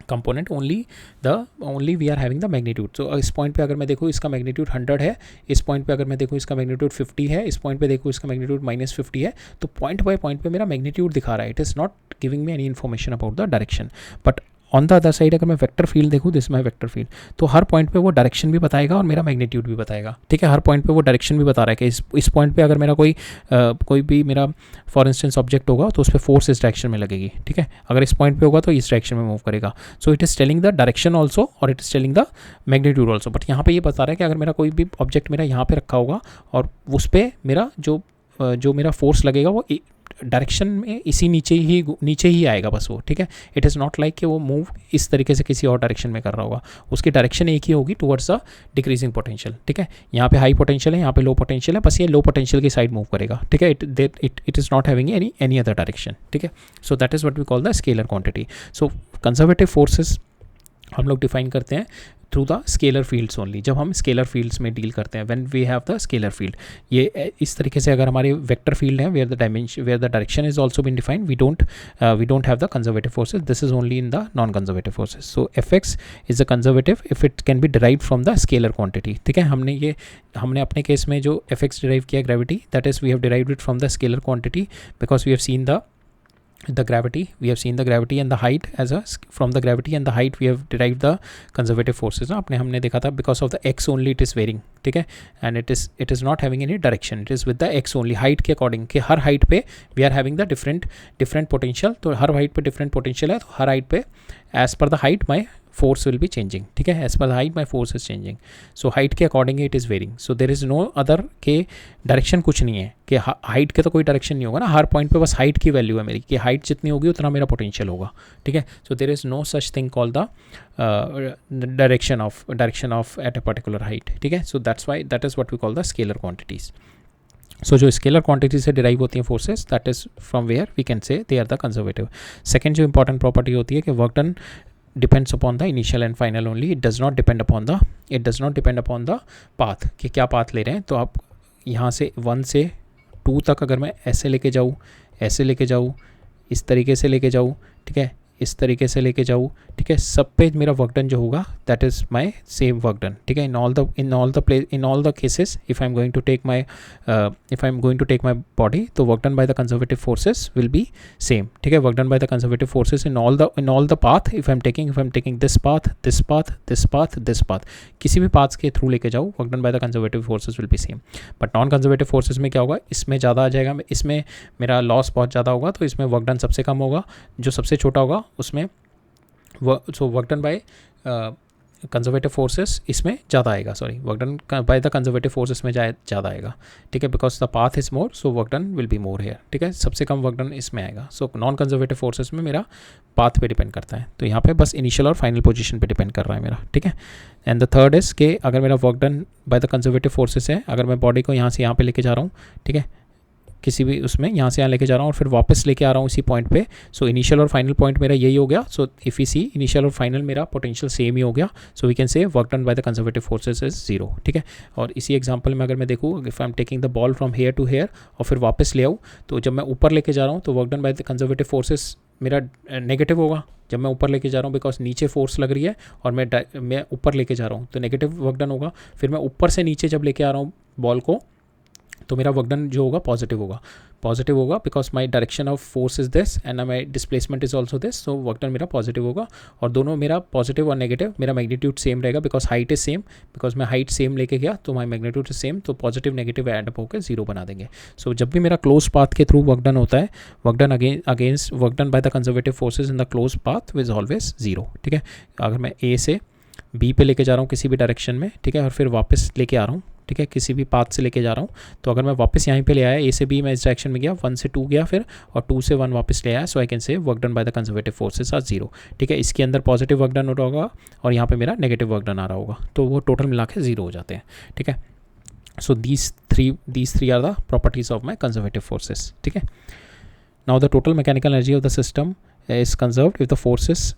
component, only we are having the magnitude. तो इस point पे अगर मैं देखूँ इसका मैग्नीट्यूड 100 है, इस पॉइंट पे अगर मैं देखूँ इसका मैग्नीट्यूड 50 है, इस पॉइंट पे देखूँ इसका मैग्नीट्यूड -50 है, तो पॉइंट बाय पॉइंट पे मेरा मैग्नीट्यूड दिखा रहा है, it is not giving me any information about the direction. But on the other side अगर मैं वेक्टर फील्ड देखूँ, दिस माई वेक्टर फील्ड, तो हर पॉइंट पे वो डायरेक्शन भी बताएगा और मेरा मैग्नीट्यूड भी बताएगा। ठीक है, हर पॉइंट पे वो डायरेक्शन भी बता रहा है कि इस पॉइंट पे अगर मेरा कोई भी मेरा फॉर इंस्टेंस ऑब्जेक्ट होगा तो उस पर फोर्स इस डायरेक्शन में लगेगी। ठीक है, अगर इस पॉइंट पे होगा तो इस डायरेक्शन में मूव करेगा। So it is telling the direction also और it is telling the magnitude also. But यहाँ पे ये बता रहा है कि अगर मेरा कोई भी ऑब्जेक्ट मेरा यहाँ पे रखा होगा और उस पर मेरा जो मेरा फोर्स लगेगा वो डायरेक्शन में इसी नीचे ही आएगा बस वो। ठीक है, इट इज़ नॉट लाइक कि वो मूव इस तरीके से किसी और डायरेक्शन में कर रहा होगा, उसकी डायरेक्शन एक ही होगी टुवर्ड्स द डिक्रीजिंग पोटेंशियल। ठीक है, यहाँ पे हाई पोटेंशियल है, यहाँ पे लो पोटेंशियल है, बस ये लो पोटेंशियल की साइड मूव करेगा। ठीक है, it is not having any other direction. ठीक है, so that is what we call the scalar quantity. So conservative forces हम लोग डिफाइन करते हैं through the scalar fields only, जब हम स्केलर फील्ड्स में डील करते हैं, when we have the scalar field. ये इस तरीके से अगर हमारे वेक्टर फील्ड है where the dimension, where the direction is also been defined, we don't have the conservative forces, this is only in the non conservative forces. So F X is the conservative if it can be derive from the scalar quantity, ठीक है। हमने अपने case में जो F X derive किया gravity, that is we have derived it from the scalar quantity because we have seen the gravity, we have seen the gravity and the height as a, from the gravity and the height we have derived the conservative forces ना, हमने देखा था because of the x only it is varying, ठीक है, and it is not having any direction, it is with the x only, height के according, कि हर height पे we are having the different potential, तो हर height पे different potential है, तो हर height पे as per the height my force will be changing, ठीक है, as per the height my force is changing, so height के according it is varying, so there is no other के direction कुछ नहीं है, कि हाइट के तो कोई डायरेक्शन नहीं होगा ना, हर पॉइंट पे बस हाइट की वैल्यू है मेरी, कि हाइट जितनी होगी उतना मेरा पोटेंशियल होगा, ठीक है। So there is no such thing called the direction of at a particular height, ठीक है। So that's why that is what we call the scalar quantities. So जो स्केलर क्वांटिटी से डिराइव होती हैं forces, that is from where we can say they are the conservative. Second जो important property होती है कि work done depends upon the initial and final only, it does not depend upon the path, कि क्या path ले रहे हैं। तो आप यहाँ से 1 से 2 तक अगर मैं ऐसे लेके जाऊँ, ऐसे लेके जाऊँ, इस तरीके से लेके जाऊँ, ठीक है, इस तरीके से लेके जाऊँ, ठीक है, सब पे मेरा वर्क डन जो होगा that is my same work done, ठीक है। In all the cases if I am going to take my body, तो work done by the conservative forces will be same, ठीक है। Work done by the conservative forces in all the path, if I am taking this path, किसी भी paths के through लेके जाऊँ, work done by the conservative forces will be same. But non conservative forces में क्या होगा, इसमें ज़्यादा आ जाएगा, इसमें मेरा लॉस बहुत ज़्यादा होगा, तो इसमें वर्क डन सबसे कम होगा, जो सबसे छोटा होगा उसमें work done by conservative forces इसमें ज़्यादा आएगा, sorry, work done by the conservative forces में ज़्यादा आएगा, ठीक है, because the path is more, so work done will be more here, ठीक है। सबसे कम वर्क डन इसमें आएगा। सो नॉन कंजर्वेटिव फोर्सेस में मेरा पाथ पे डिपेंड करता है, तो यहाँ पे बस इनिशियल और फाइनल पोजीशन पे डिपेंड कर रहा है मेरा, ठीक है। एंड द थर्ड इज़ कि अगर मेरा work done by the conservative forces है, अगर मैं बॉडी को यहाँ से यहाँ पे लेके जा रहा हूँ, ठीक है, किसी भी उसमें यहाँ से यहाँ लेके जा रहा हूँ और फिर वापस लेके आ रहा हूँ इसी पॉइंट पे, सो इनिशियल और फाइनल पॉइंट मेरा यही हो गया। So if you see initial और फाइनल मेरा पोटेंशियल सेम ही हो गया, so we can say work done by the conservative forces is 0, ठीक है। और इसी एग्जांपल में अगर मैं देखूँ, if I am taking the ball from here to here और फिर वापस ले आऊँ, तो जब मैं ऊपर लेके जा रहा हूँ तो work done by the conservative forces मेरा नेगेटिव होगा, जब मैं ऊपर लेके जा रहा हूँ बिकॉज नीचे फोर्स लग रही है और मैं ऊपर लेके जा रहा हूँ तो नेगेटिव वर्क डन होगा। फिर मैं ऊपर से नीचे जब लेके आ रहा हूँ बॉल को, तो मेरा वर्क डन जो होगा पॉजिटिव होगा because my direction of force is this and my displacement is also this, so work done मेरा पॉजिटिव होगा। और दोनों मेरा पॉजिटिव और नेगेटिव, मेरा मैग्नीट्यूड सेम रहेगा because height is same, because मैं हाइट सेम लेके गया तो माई मैग्नीट्यूड इज सेम, तो पॉजिटिव नेगेटिव एड अप होकर 0 बना देंगे। सो जब भी मेरा क्लोज पाथ के थ्रू वर्क डन होता है, work done by the conservative forces in the close path is always 0, ठीक है। अगर मैं ए से बी पे लेके जा रहा हूँ किसी भी डायरेक्शन में, ठीक है, और फिर वापस लेके आ रहा हूँ, ठीक है, किसी भी पाथ से लेके जा रहा हूँ, तो अगर मैं वापस यहीं पे ले आया, ए से बी मैं इस डायरेक्शन में गया, 1 से 2 गया फिर, और 2 से 1 वापस ले आया, so I can say work done by the conservative forces are 0, ठीक है। इसके अंदर पॉजिटिव वर्क डन हो रहा होगा और यहाँ पे मेरा नेगेटिव वर्क डन आ रहा होगा, तो वो टोटल मिला के 0 हो जाते हैं, ठीक है। So these three are the properties of my conservative forces, ठीक है। Now the total mechanical energy of the system is conserved if the forces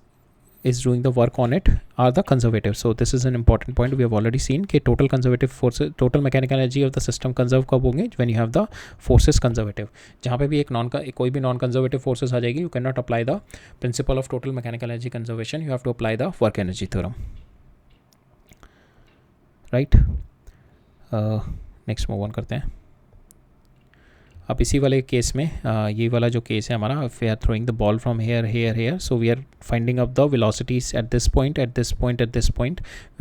is doing the work on it are the conservative. So this is an important point we have already seen कि total conservative forces, total mechanical energy of the system conserve कब होंगे, when you have the forces conservative। जहाँ पे भी कोई भी non conservative forces आ जाएगी, you cannot apply the principle of total mechanical energy conservation, you have to apply the work energy theorem, right। next move on करते हैं। अब इसी वाले केस में ये वाला जो केस है हमारा, we are throwing the ball from here, so we are finding out the velocities at this point we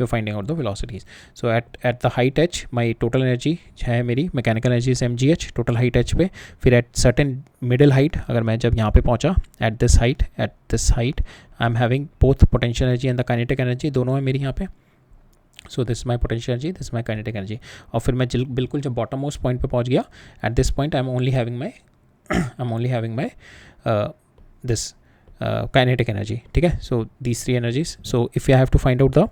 are finding out the velocities. So at the height H my total energy है मेरी mechanical energy is mgh total height H पे। फिर at certain middle height, अगर मैं जब यहाँ पे पहुँचा at this height I am having both potential energy and the kinetic energy, दोनों है मेरी यहाँ पे। So this my potential energy, this my kinetic energy. और फिर मैं बिल्कुल जब बॉटम मोस्ट पॉइंट पे पहुंच गया, at this point I am only having my this kinetic energy, ठीक है। So these 3 energies, so if you have to find out the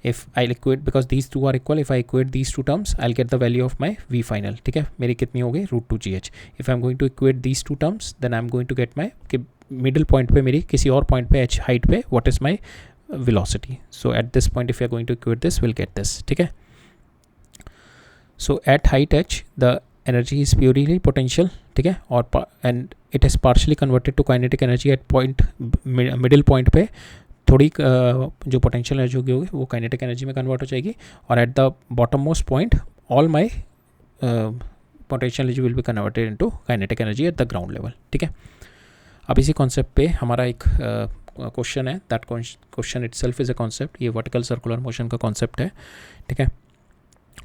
if I equate, because these two are equal, if I equate these two terms I'll get the value of my V final, ठीक है। मेरी कितनी हो गई √2gh। if I'm going to equate these two terms then I'm going to get my middle point पे मेरी किसी और पॉइंट पे h हाइट पे what is my velocity. So at this point if you are going to equate this, we'll get this. ठीक है, so at height h the energy is purely potential. ठीक है, और and it is partially converted to kinetic energy at point middle point पे थोड़ी जो potential energy होगी वो काइनेटिक एनर्जी में कन्वर्ट हो जाएगी, और eight the bottom most point all my potential energy will be converted into kinetic energy at the ground level. ठीक है, अब इसी कॉन्सेप्ट पे हमारा एक क्वेश्चन है. That question itself is a concept. ये वर्टिकल सर्कुलर मोशन का कॉन्सेप्ट है. ठीक है,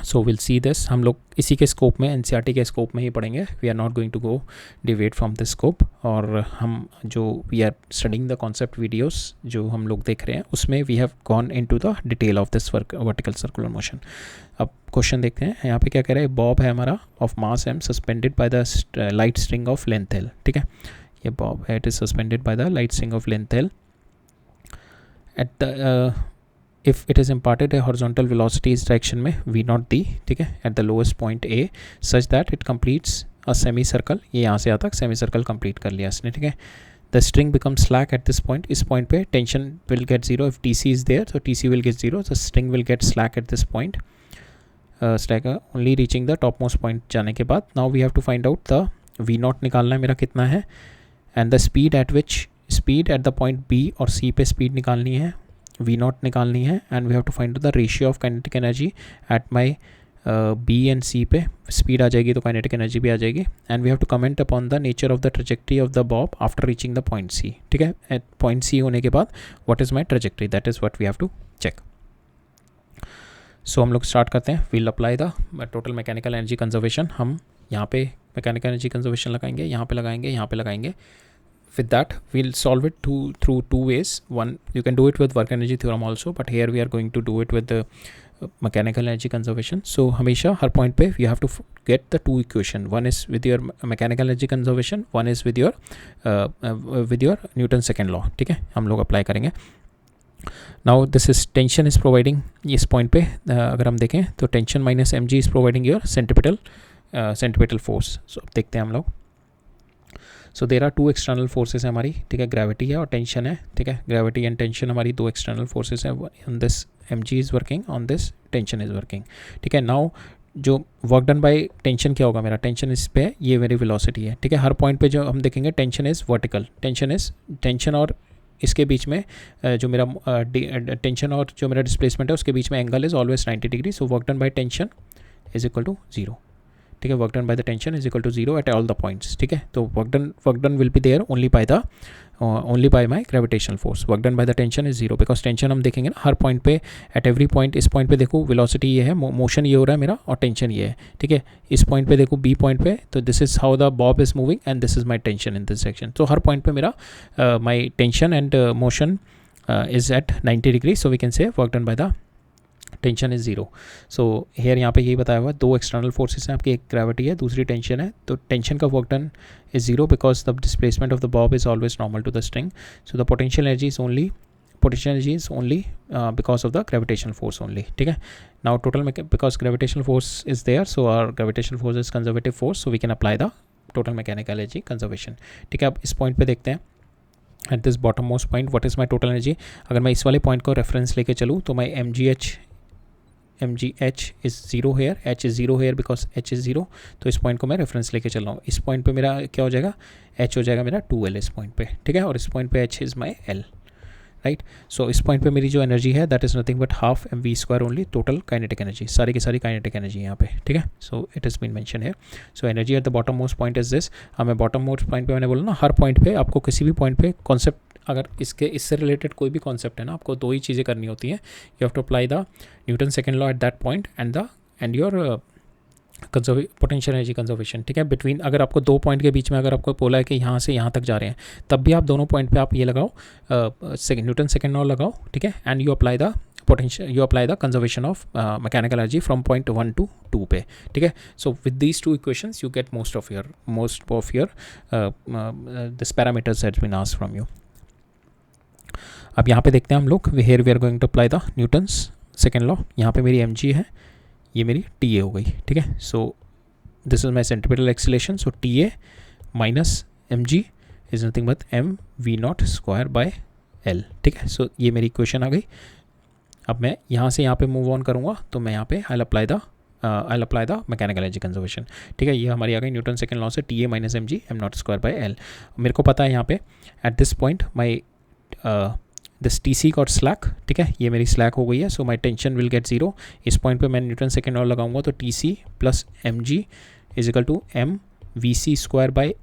सो विल सी दिस. हम लोग इसी के स्कोप में, एनसीईआरटी के स्कोप में ही पढ़ेंगे. We are not going to go deviate from this scope. और हम जो we are studying the concept videos जो हम लोग देख रहे हैं उसमें we have gone into the detail of this vertical circular motion. अब क्वेश्चन देखते हैं. यहाँ पे क्या कह रहा है, बॉब है हमारा of mass m suspended by the light string of length l. ठीक है, ये बॉब है, it is suspended by the light string of length l at the if it is imparted a horizontal velocity इस direction में v not d. ठीक है, at the lowest point a such that it completes a semicircle. ये यहाँ से यहाँ तक semicircle complete कर लिया इसने. ठीक है, the string becomes slack at this point. इस point पे tension will get zero if tc is there, so tc will get zero. The string will get slack at this point. Slack only reaching the topmost point जाने के बाद. Now we have to find out the v not निकालना है मेरा कितना है, and the speed at the point b और c पे speed निकालनी है, v नॉट निकालनी है, and we have to find the ratio of kinetic energy at my b and c पे. स्पीड आ जाएगी तो काइनेटिक एनर्जी भी आ जाएगी. And we have to comment upon the nature of the trajectory of the bob after reaching the point c. ठीक है, at point c होने के बाद what is my trajectory, that is what we have to check. So हम लोग start करते हैं. We'll apply the total mechanical energy conservation. हम यहाँ पे मैकेनिकल एनर्जी कंजर्वेशन लगाएंगे, यहाँ पे लगाएंगे, यहाँ पे लगाएंगे. With that we'll solve it through two ways. One, you can do it with work energy theorem also, but here we are going to do it with the mechanical energy conservation. So हमेशा हर point पे you have to get the two equation. One is with your mechanical energy conservation, one is with your Newton's second law. ठीक है, हम लोग apply करेंगे. Now this is tension is providing. इस point पे अगर हम देखें तो tension minus mg is providing your centripetal force. So अब देखते हैं हम लोग. So there are two external forces है हमारी. ठीक है, ग्रेविटी है और टेंशन है. ठीक है, ग्रेविटी एंड टेंशन हमारी दो एक्सटर्नल फोर्सेस है. On this mg is working, on this tension is working. ठीक है, नाउ जो वर्क डन बाय टेंशन क्या होगा, मेरा टेंशन इस पे ये मेरी वेलोसिटी है. ठीक है, हर पॉइंट पे जो हम देखेंगे टेंशन इज़ वर्टिकल. टेंशन और इसके बीच में जो मेरा टेंशन और जो मेरा डिस्प्लेसमेंट है उसके बीच में angle is always 90 degree. So work done by tension is equal to 0. ठीक है, work done by the tension is equal to 0 at all the points. ठीक है, तो work done will be there only by my gravitational force. Work done by the tension is 0 because tension हम देखेंगे ना हर point पे, at every point. इस point पे देखो वेलोसिटी ये है, मोशन ये हो रहा है मेरा, और टेंशन ये है. ठीक है, इस पॉइंट पे देखो बी पॉइंट पे, तो this is how the bob is moving and this is my tension in this section. तो हर पॉइंट पे मेरा my tension and motion is at 90 degree. So we can say work done by the tension is 0. So here यहाँ पे यही बताया हुआ है, दो एक्सटर्नल फोर्सेस हैं आपकी, एक ग्रेविटी है, दूसरी टेंशन है. तो टेंशन का work done is 0 because the displacement of the bob is always normal to the string. So the potential energy is only because of the gravitational force only. ठीक है, now total because gravitational force is there, so our gravitational force is conservative force, so we can apply the total mechanical energy conservation. ठीक है, अब इस point पे देखते हैं. At this bottom most point what is my total energy. अगर मैं इस वाले पॉइंट को रेफरेंस लेके चलूँ तो माई mgh is 0 here, h is 0 here because h is 0. तो इस पॉइंट को मैं रेफरेंस लेके चल रहा हूँ. इस पॉइंट पे मेरा क्या हो जाएगा, h हो जाएगा मेरा 2l इस पॉइंट पे. ठीक है, और इस पॉइंट पे h is my l. Right, so इस पॉइंट पे मेरी जो एनर्जी है that is nothing but half mv² only total kinetic energy. सारी की सारी काइनेटिक एनर्जी यहाँ पे. ठीक है, सो इट इज़ बीन मेंशन है. So energy at the bottom most point is this. हमें बॉटम मोस्ट पॉइंट पे मैंने बोला ना, हर पॉइंट पे आपको किसी भी पॉइंट पे कॉन्सेप्ट, अगर इससे रिलेटेड कोई भी कॉन्सेप्ट है ना, आपको दो ही चीज़ें करनी होती हैं. You have to apply the Newton second law at that point and your potential energy conservation. ठीक है, बिटवीन, अगर आपको दो पॉइंट के बीच में अगर आपको बोला है कि यहाँ से यहाँ तक जा रहे हैं, तब भी आप दोनों पॉइंट पे आप ये लगाओ, न्यूटन सेकेंड लॉ लगाओ. ठीक है, and you apply the conservation of mechanical energy from point 1 to 2 पे. ठीक है, so with these two equations you get most of your this parameters that's been asked from you. अब यहाँ पे देखते हैं हम लोग, here we are going to apply the Newton's second law. यहाँ पे मेरी mg है, ये मेरी TA हो गई. ठीक है, so this is my centripetal acceleration. So TA minus mg is nothing but mv0 square by L, ठीक है। सो ये मेरी इक्वेशन आ गई। अब मैं यहाँ से यहाँ पे मूव ऑन करूँगा तो मैं यहाँ पे I apply the mechanical energy conservation, ठीक है। ये हमारी आ गई न्यूटन सेकंड लॉ से T A minus M G M naught square by L. मेरे को पता है यहाँ पे at this point my this T C got slack, ठीक है, ये मेरी स्लैक हो गई है। So my tension will get zero. इस पॉइंट पे मैं न्यूटन सेकंड लॉ लगाऊंगा तो T C plus M G is equal to M V C square by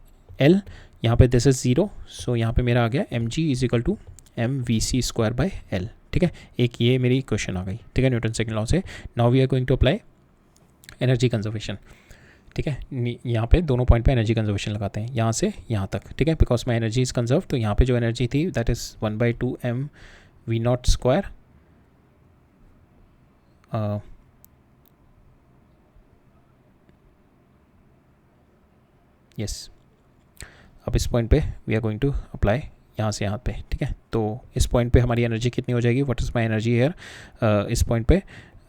L. यहाँ पे दिस इज जीरो, सो यहाँ पे मेरा आ गया M G is equal to M V C square by L, ठीक है। एक ये मेरी क्वेश्चन आ गई, ठीक है, न्यूटन सेकंड लॉ से। Now we are going to apply energy conservation, ठीक है। यहाँ पे दोनों पॉइंट पे एनर्जी कंजर्वेशन लगाते हैं, यहाँ से यहाँ तक, ठीक है, because my energy is conserve. तो यहाँ पे जो एनर्जी थी that is 1/2 M V naught square, yes. अब इस पॉइंट पे we are going to apply यहाँ से यहाँ पे, ठीक है। तो इस पॉइंट पे हमारी एनर्जी कितनी हो जाएगी, what is my energy here, इस पॉइंट पे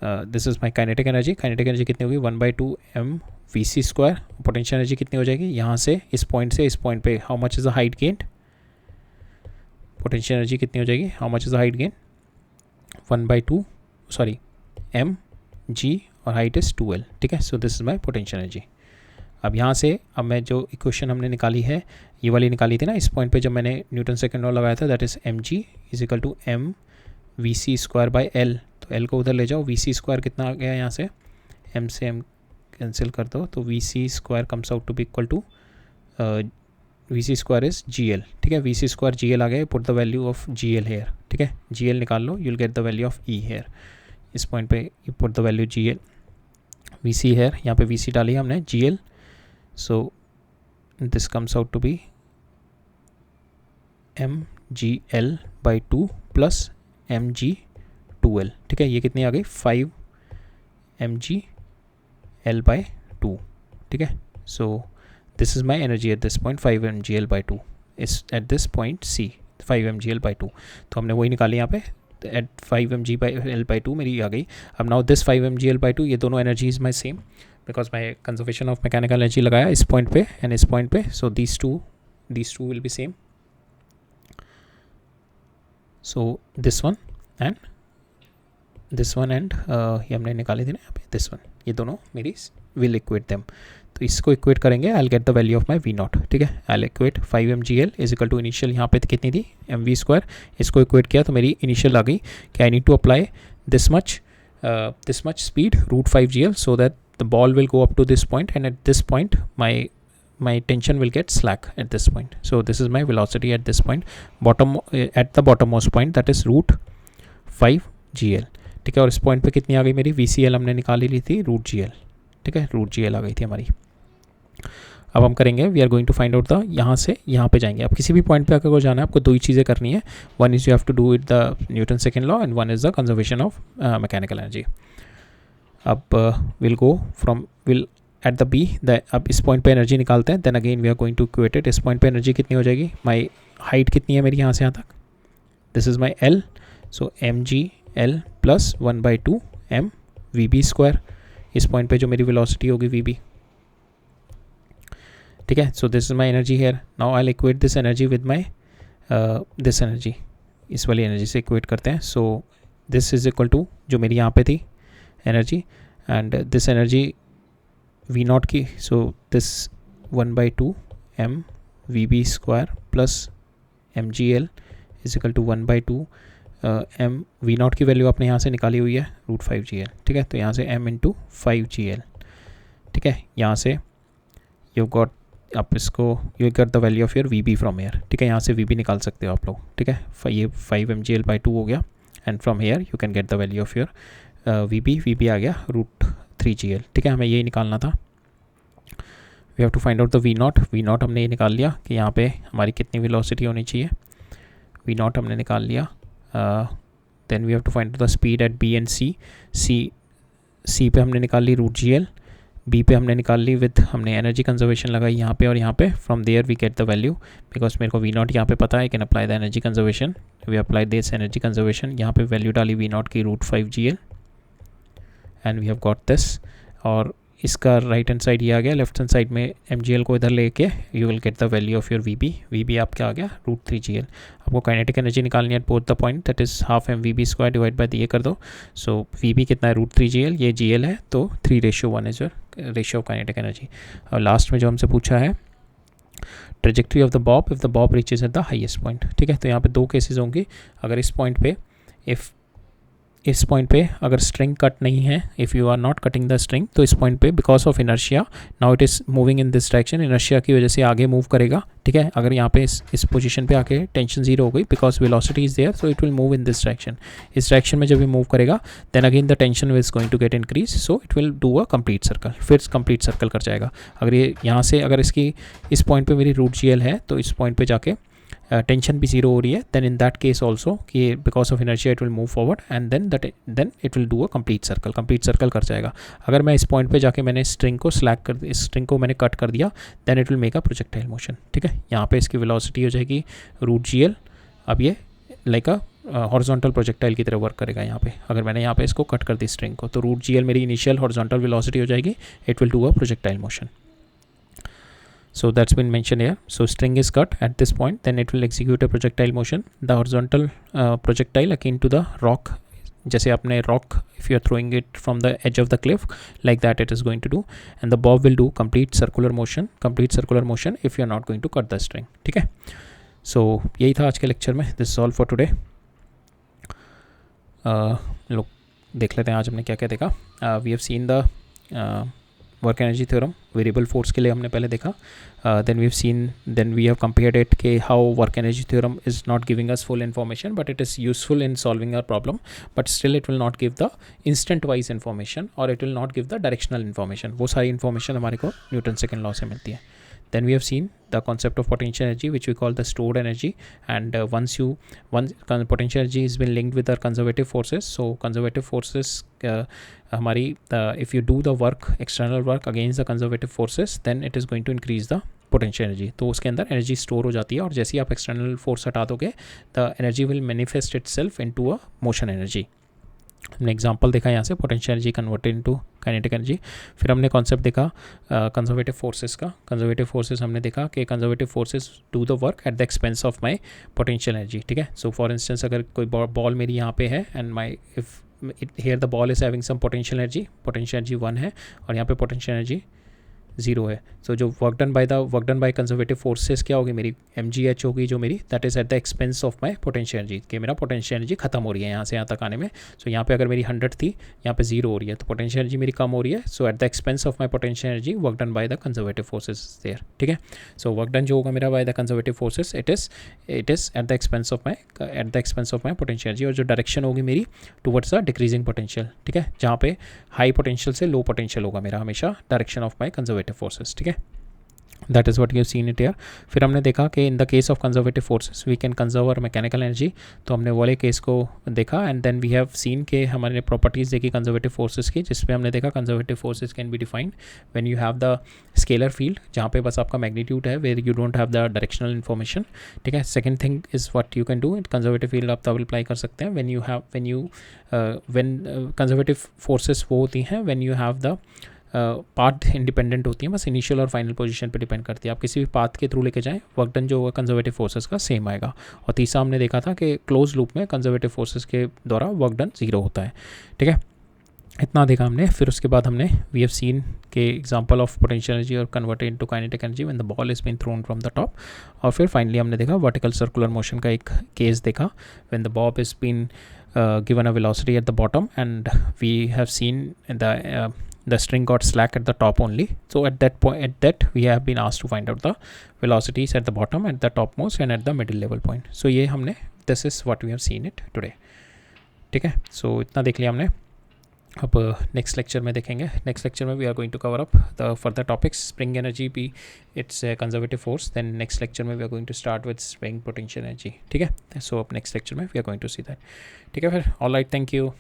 this is my kinetic energy. Kinetic energy कितनी होगी 1/2 एम वी सी स्क्वायर। पोटेंशियल एनर्जी कितनी हो जाएगी यहाँ से इस पॉइंट पे, how much is the height gain, potential energy कितनी हो जाएगी, how much is the height gain 1/2 sorry M G और हाइट इज़ 2L, ठीक है। So this is my potential energy. अब यहाँ से अब मैं जो इक्वेशन हमने निकाली है ये वाली निकाली थी ना, इस पॉइंट पे जब मैंने न्यूटन सेकंड लॉ लगाया था that is M G is equal to M V C square by L. तो एल को उधर ले जाओ, वी सी स्क्वायर कितना आ गया यहाँ से, एम से एम कैंसिल कर दो तो v C square comes out to be equal to v C square is g l, ठीक है। वी सी स्क्वायर जी एल आ गया, put the value of g l here, ठीक है। जी एल निकाल लो, you will get the value of e here. इस point पे you put the value g l, v c here, यहाँ पे वी सी डाली हमने g l, so this comes out to be mgl by 2 plus mg2l, ठीक है। ये कितनी आ गई 5 mgl by 2, ठीक है। so this is my energy at this point 5 mgl by 2 is at this point C 5 mgl by 2। तो हमने वही निकाली यहाँ पे एट 5 mgl by 2 मेरी आ गई। अब नाउ दिस 5 mgl by 2, ये दोनों energy is my same because my conservation of mechanical energy लगाया इस पॉइंट पे एंड इस पॉइंट पे, so these two will be same. So this one and ये हमने निकाली थी ना यहाँ पे, दिस वन, ये दोनों मेरी विल इक्वेट देम। तो इसको इक्वेट करेंगे, I will get the value of my V naught, ठीक है। I will equate 5 mgl is equal to initial यहाँ पे कितनी थी एम वी स्क्वायर, इसको इक्वेट किया तो मेरी इनिशियल आ गई कि I need to apply this much speed √5 GL so that the ball will go up to this point and at this point my tension will get slack at this point. So this is my velocity at this point, at the bottommost point, that is √5 GL, ठीक है। और इस point पे कितनी आ गई मेरी VCL हमने निकाली ली थी √GL, ठीक है, √GL आ गई थी हमारी। अब हम करेंगे we are going to find out the, यहाँ से यहाँ पे जाएंगे। अब किसी भी पॉइंट पे अगर जाना है आपको दो ही चीज़ें करनी है, one is you have to do it the Newton second law and one is the conservation of mechanical energy. अब विल एट द बी अब इस पॉइंट पे एनर्जी निकालते हैं, then again we are going to equate it. इस point पे energy कितनी हो जाएगी, माई हाइट कितनी है मेरी यहाँ से यहाँ तक, this is my L, so M G L plus 1/2 M V B square. इस पॉइंट पे जो मेरी वेलोसिटी होगी वी बी, ठीक है। So this is my energy here. Now I equate this energy with my this energy, इस वाली energy से इक्वेट करते हैं। So this is equal to जो मेरी यहाँ पे थी energy and this energy V not की, so this 1/2 M V B square plus M G L is equal to 1/2 M V not की वैल्यू आपने यहाँ से निकाली हुई है √5 GL, ठीक है। तो यहाँ से m इंटू 5 GL, ठीक है। यहाँ से यू गॉट, आप इसको you get the value of your we B from here, ठीक है। यहाँ से वी बी निकाल सकते हो आप लोग, ठीक है। ये 5 mgl by 2 हो गया and from here you can get the value of your we B आ गया √3 GL, ठीक है। हमें यही निकालना था। We have to find out the v not हमने ये निकाल लिया कि यहाँ पे हमारी कितनी वेलोसिटी होनी चाहिए, वी नॉट हमने निकाल लिया। Then we have to find the speed at B and C पे हमने निकाल ली √GL, बी पे हमने निकाल ली विद हमने एनर्जी कंजर्वेशन लगाई यहाँ पे और यहाँ पे, from there we get the value because मेरे को वी नॉट यहाँ पे पता है, can apply the energy conservation, we apply this energy conservation, यहाँ पे वैल्यू डाली वी नॉट की √5 GL and we have got this. और इसका राइट हैंड साइड ये आ गया, लेफ्ट हैंड साइड में mgl को इधर लेके you will get the value of your we B आपका आ गया √3gl। आपको काइनेटिक एनर्जी निकालनी है at both the point, that is half mv² divide by ये कर दो। सो वी कितना है √3gl, ये gl है, तो 3:1 is your ratio of kinetic energy. और लास्ट में जो हमसे पूछा है trajectory of the Bob if the Bob reaches at the highest point. ठीक है, तो यहाँ पे दो केसेस होंगे। अगर इस पॉइंट पे इस पॉइंट पे अगर स्ट्रिंग कट नहीं है, if you are not cutting the string, तो इस पॉइंट पे because of inertia now it is moving in this direction, inertia की वजह से आगे मूव करेगा। ठीक है, अगर यहाँ पे इस पोजीशन पे आके टेंशन जीरो हो गई because velocity is there, so it will move in this direction. इस डायरेक्शन में जब ये मूव करेगा then again the tension is going to get increase, so it will do a complete circle, फिर complete circle कर जाएगा। अगर ये यहाँ से अगर इसकी इस पॉइंट पे मेरी √gl है, तो इस पॉइंट पे जाके टेंशन भी जीरो हो रही है, then in that case also कि because of inertia it will move forward and then it will do a complete circle कर जाएगा। अगर मैं इस पॉइंट पे जाके मैंने स्ट्रिंग को इस स्ट्रिंग को मैंने कट कर दिया, then it will make a projectile motion. ठीक है, यहाँ पे इसकी वेलोसिटी हो जाएगी √gl। अब ये लाइक अ हॉरिजॉन्टल प्रोजेक्टाइल की तरह वर्क करेगा। यहाँ पे अगर मैंने यहाँ पे इसको कट कर दी स्ट्रिंग को, तो √gl मेरी इनिशियल हॉरिजॉन्टल वेलोसिटी हो जाएगी, it will do a projectile motion. So that's been mentioned here. So string is cut at this point, then it will execute a projectile motion. The horizontal projectile akin to the rock, जैसे आपने rock, if you are throwing it from the edge of the cliff, like that it is going to do, and the bob will do complete circular motion if you are not going to cut the string. ठीक है, so यही था आज के lecture में। This is all for today. लोग देख लेते हैं आज हमने क्या क्या देखा। We have seen the work energy theorem, variable force के लिए हमने पहले देखा। Then we have compared it के how work energy theorem is not giving us full information, but it is useful in solving our problem, but still it will not give the instant wise information और it will not give the directional information. वो सारी information हमारे को Newton second law से मिलती है। Then we have seen the concept of potential energy, which we call the stored energy, and once potential energy has been linked with our conservative forces, so conservative forces हमारी if you do the work, external work against the conservative forces, then it is going to increase the potential energy। तो उसके अंदर energy store हो जाती है, और जैसे ही आप एक्सटर्नल फोर्स हटा दोगे the energy will manifest itself into a motion energy. हमने एग्जांपल देखा यहाँ से potential energy converted into kinetic energy. फिर हमने कॉन्सेप्ट देखा कंजर्वेटिव फोर्सेस का। कंजर्वेटिव फोर्सेस हमने देखा कि conservative forces do the work at the expense of my potential energy. ठीक है, सो फॉर इंस्टेंस अगर कोई बॉल मेरी यहाँ पे है and my if here the ball is having some potential energy 1 है, और यहाँ पे पोटेंशियल एनर्जी 0 है। सो जो work done by conservative forces क्या होगी, मेरी mgh होगी जो मेरी, that is at the expense of my potential energy, कि मेरा पोटेंशियल एनर्जी खत्म हो रही है यहाँ से यहाँ तक आने में। सो यहाँ पे अगर मेरी 100 थी, यहाँ पे 0 हो रही है, तो पोटेंशियल एनर्जी मेरी कम हो रही है। So at the expense of my potential energy work done by the conservative forces there. ठीक है, सो वर्क डन जो होगा मेरा by the conservative forces, it is at the expense of my potential energy, और जो direction होगी मेरी towards the decreasing potential. ठीक है, जहाँ पे हाई पोटेंशियल से लो पोटेंशियल होगा मेरा हमेशा direction of my conservative forces. ठीक है, that is what you seen it here. फिर हमने देखा कि in the case of conservative forces we can conserve और मैकेनिकल एनर्जी, तो हमने वाले केस को देखा। And then we have seen के हमारे प्रॉपर्टीज़ देखी कंजर्वेटिव फोर्सेस की, जिसमें हमने देखा conservative forces can be defined when you have the scalar field, जहाँ पे बस आपका मैग्नीट्यूड है, where you don't have the directional information. ठीक है, second thing is what you can do, conservative field आप तब अप्लाई कर सकते हैं व्हेन कंजर्वेटिव फोर्सेस वो होती हैं when you have the path independent होती हैं, बस इनिशियल और फाइनल पोजीशन पे डिपेंड करती है। आप किसी भी पाथ के थ्रू लेके जाएं, वर्क डन जो होगा कंजर्वेटिव फोर्सेस का सेम आएगा। और तीसरा हमने देखा था कि क्लोज लूप में कंजर्वेटिव फोर्सेस के द्वारा वर्क डन 0 होता है। ठीक है, इतना देखा हमने। फिर उसके बाद हमने वी हैव सीन के एग्जांपल ऑफ पोटेंशियल एनर्जी और converted into kinetic energy when the ball is been thrown from the top. और फिर फाइनली हमने देखा वर्टिकल सर्कुलर मोशन का एक केस देखा when the bob is been given a velocity at the bottom, and we have seen the string got slack at the top only. So at that we have been asked to find out the velocities at the bottom, at the topmost and at the middle level point. So ये हमने this is what we have seen it today. ठीक है, so इतना देख लिया हमने। अब next lecture में देखेंगे। नेक्स्ट लेक्चर में we are going to cover up the further topics, spring energy भी it's conservative force. Then next lecture में we are going to start with spring potential energy. ठीक है, सो अब next lecture में we are going to see that. ठीक है, फिर all right, thank you.